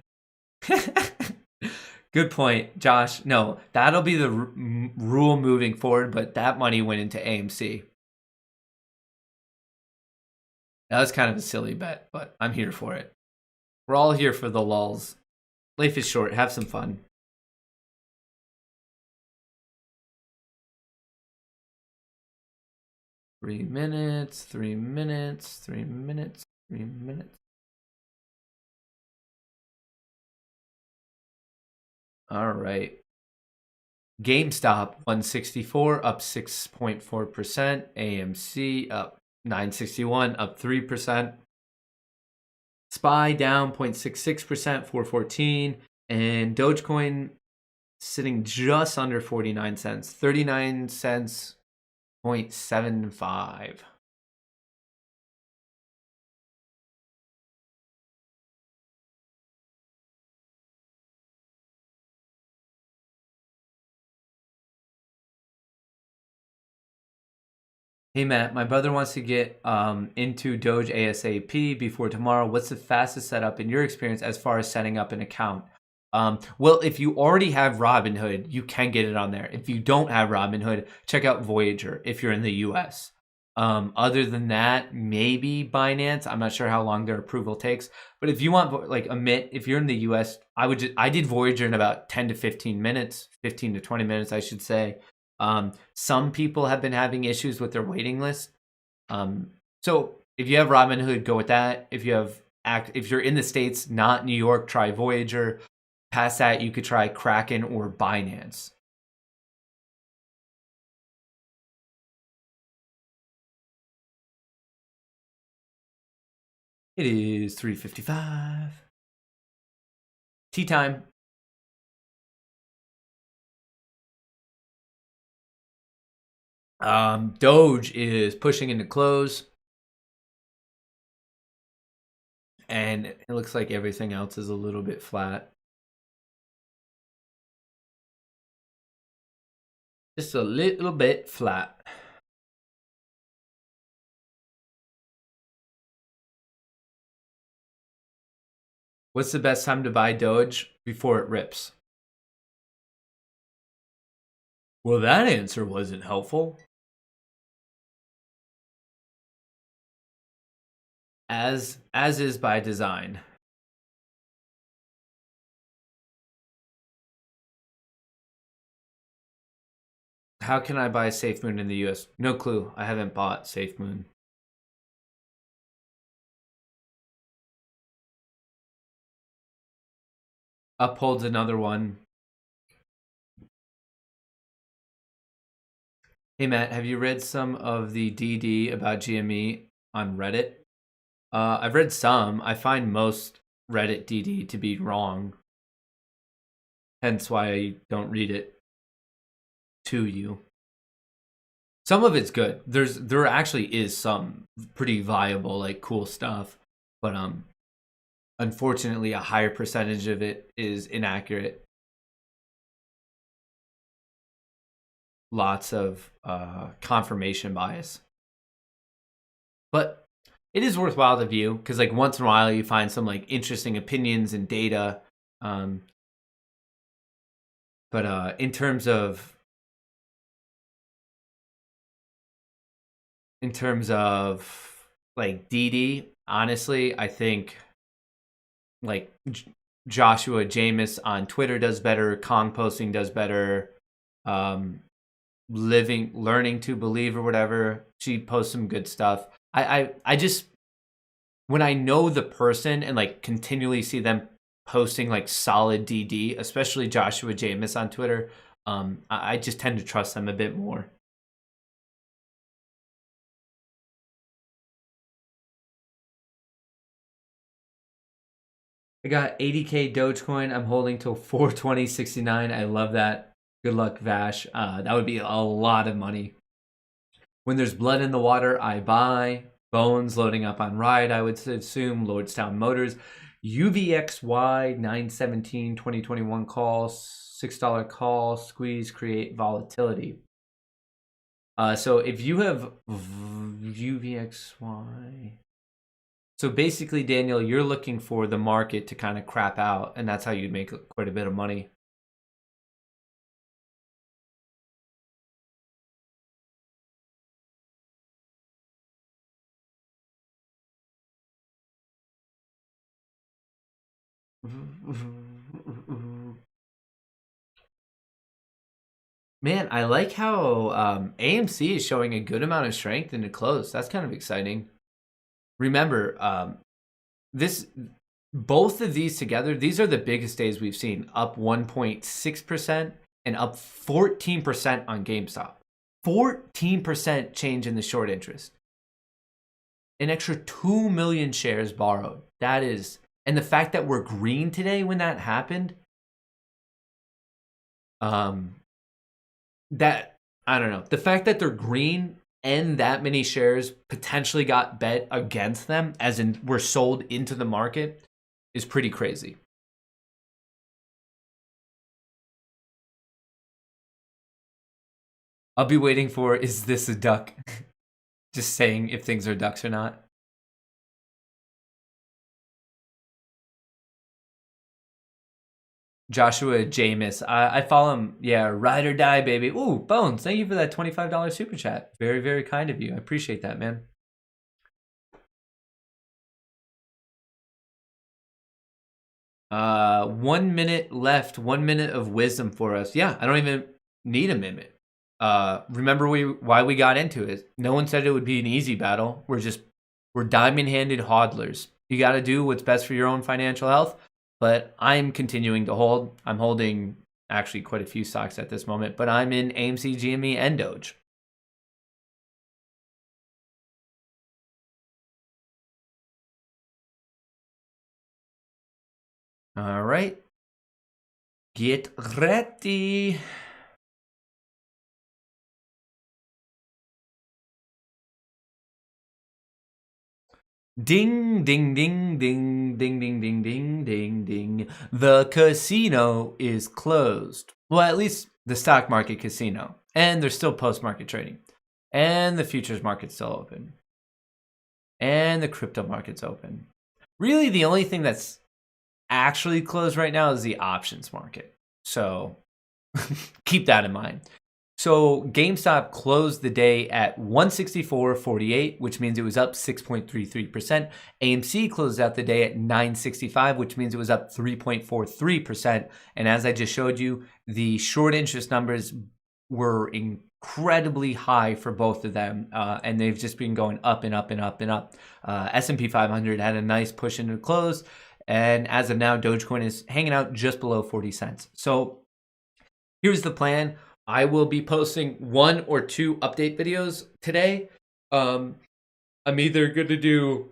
Good point, Josh. No, that'll be the rule moving forward, but that money went into AMC. That was kind of a silly bet, but I'm here for it. We're all here for the lulls. Life is short. Have some fun. Three minutes. All right. GameStop 164 up 6.4%. AMC up 961 up 3%. SPY down 0.66%, 414, and Dogecoin sitting just under 49 cents, 39 cents 0.75. Hey Matt, my brother wants to get into Doge ASAP before tomorrow. What's the fastest setup in your experience as far as setting up an account? Well, if you already have Robinhood, you can get it on there. If you don't have Robinhood, check out Voyager if you're in the US. Other than that, maybe Binance. I'm not sure how long their approval takes. But if you want, like, if you're in the US, I did Voyager in about 10 to 15 minutes, 15 to 20 minutes, I should say. Some people have been having issues with their waiting list. So if you have Robinhood, go with that. If you're in the States, not New York, try Voyager. Past that, you could try Kraken or Binance. It is 3:55. Tea time. Doge is pushing into close. And it looks like everything else is a little bit flat. Just a little bit flat. What's the best time to buy Doge before it rips? Well, that answer wasn't helpful. As is by design. How can I buy SafeMoon in the US? No clue. I haven't bought SafeMoon. Upholds another one. Hey Matt, have you read some of the DD about GME on Reddit? I've read some. I find most Reddit DD to be wrong. Hence why I don't read it to you. Some of it's good. There actually is some pretty viable, like, cool stuff, but unfortunately a higher percentage of it is inaccurate. Lots of confirmation bias. But it is worthwhile to view because, like, once in a while you find some, like, interesting opinions and data. But in terms of like DD, honestly, I think, like, Joshua Jameis on Twitter does better. Kong posting does better. learning to believe or whatever. She posts some good stuff. I just, when I know the person and like continually see them posting like solid DD, especially Joshua James on Twitter, I just tend to trust them a bit more. I got 80K Dogecoin. I'm holding till 420.69. I love that. Good luck, Vash. That would be a lot of money. When there's blood in the water, I buy. Bones loading up on Ride, I would assume. Lordstown Motors. UVXY 917 2021 call. $6 call. Squeeze, create volatility. So if you have UVXY. So basically, Daniel, you're looking for the market to kind of crap out, and that's how you'd make quite a bit of money. Man, I like how AMC is showing a good amount of strength in the close. That's kind of exciting. Remember, both of these together, these are the biggest days we've seen, up 1.6% and up 14% on GameStop. 14% change in the short interest. An extra 2 million shares borrowed. That is, and the fact that we're green today when that happened, that, I don't know. The fact that they're green and that many shares potentially got bet against them, as in were sold into the market, is pretty crazy. I'll be waiting for, is this a duck? Just saying if things are ducks or not. Joshua Jameis. I follow him. Yeah, ride or die, baby. Ooh, Bones, thank you for that $25 super chat. Very, very kind of you. I appreciate that, man. 1 minute left. 1 minute of wisdom for us. Yeah, I don't even need a minute. Remember why we got into it. No one said it would be an easy battle. We're diamond-handed hodlers. You got to do what's best for your own financial health. But I'm continuing to hold. I'm holding actually quite a few stocks at this moment, but I'm in AMC, GME, and Doge. All right. Get ready. Ding, ding, ding, ding, ding, ding, ding, ding, ding, ding. The casino is closed. Well, at least the stock market casino. And there's still post-market trading. And the futures market's still open. And the crypto market's open. Really, the only thing that's actually closed right now is the options market. So keep that in mind. So GameStop closed the day at 164.48, which means it was up 6.33%. AMC closed out the day at 965, which means it was up 3.43%. And as I just showed you, the short interest numbers were incredibly high for both of them, and they've just been going up and up and up and up. S&P 500 had a nice push into the close, and as of now, Dogecoin is hanging out just below 40 cents. So here's the plan. I will be posting 1 or 2 update videos today. I'm either going to do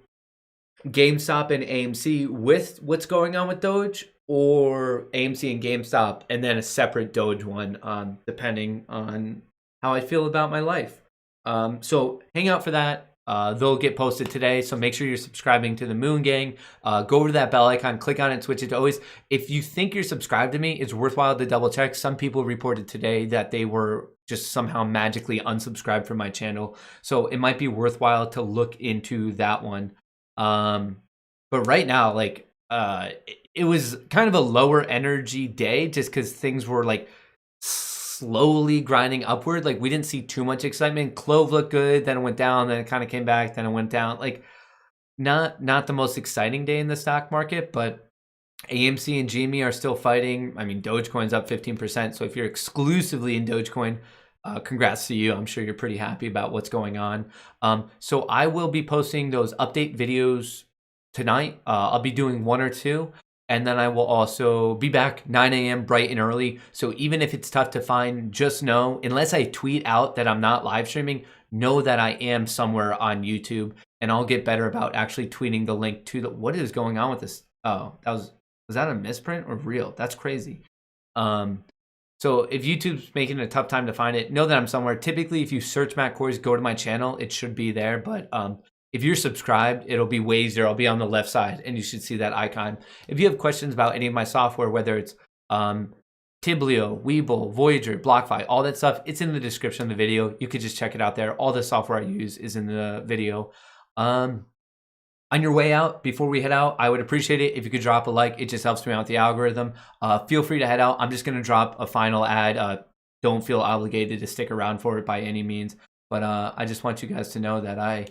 GameStop and AMC with what's going on with Doge, or AMC and GameStop and then a separate Doge one, depending on how I feel about my life. So hang out for that. They'll get posted today, so make sure you're subscribing to the Moon Gang. Go over to that bell icon, click on it, switch it to always. If you think you're subscribed to me, it's worthwhile to double check. Some people reported today that they were just somehow magically unsubscribed from my channel, so it might be worthwhile to look into that one. But right now, like, it was kind of a lower energy day just because things were like slowly grinding upward. Like, we didn't see too much excitement. Clove looked good, then it went down, then it kind of came back, then it went down. Like, not the most exciting day in the stock market, but AMC and GME are still fighting. I mean, Dogecoin's up 15%, so if you're exclusively in Dogecoin, congrats to you. I'm sure you're pretty happy about what's going on. So I will be posting those update videos tonight. I'll be doing 1 or 2. And then I will also be back 9 a.m. bright and early. So even if it's tough to find, just know, unless I tweet out that I'm not live streaming, know that I am somewhere on YouTube. And I'll get better about actually tweeting the link to the, what is going on with this? Oh, was that a misprint or real? That's crazy. So if YouTube's making it a tough time to find it, know that I'm somewhere. Typically, if you search Matt Kors, go to my channel, it should be there. But if you're subscribed, it'll be way easier. I'll be on the left side, and you should see that icon. If you have questions about any of my software, whether it's Tiblio, Webull, Voyager, BlockFi, all that stuff, it's in the description of the video. You could just check it out there. All the software I use is in the video. On your way out, before we head out, I would appreciate it if you could drop a like. It just helps me out with the algorithm. Feel free to head out. I'm just going to drop a final ad. Don't feel obligated to stick around for it by any means. But I just want you guys to know that I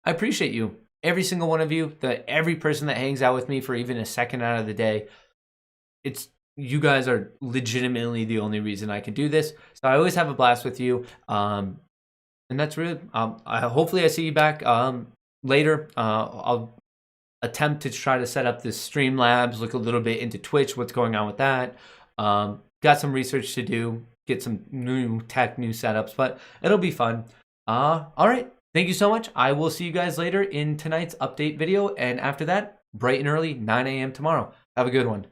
appreciate you. Every single one of you, every person that hangs out with me for even a second out of the day. You guys are legitimately the only reason I can do this. So I always have a blast with you. And that's really, hopefully I see you back later. I'll attempt to try to set up this Streamlabs, look a little bit into Twitch, what's going on with that. Got some research to do, get some new tech, new setups, but it'll be fun. All right. Thank you so much. I will see you guys later in tonight's update video. And after that, bright and early, 9 a.m. tomorrow. Have a good one.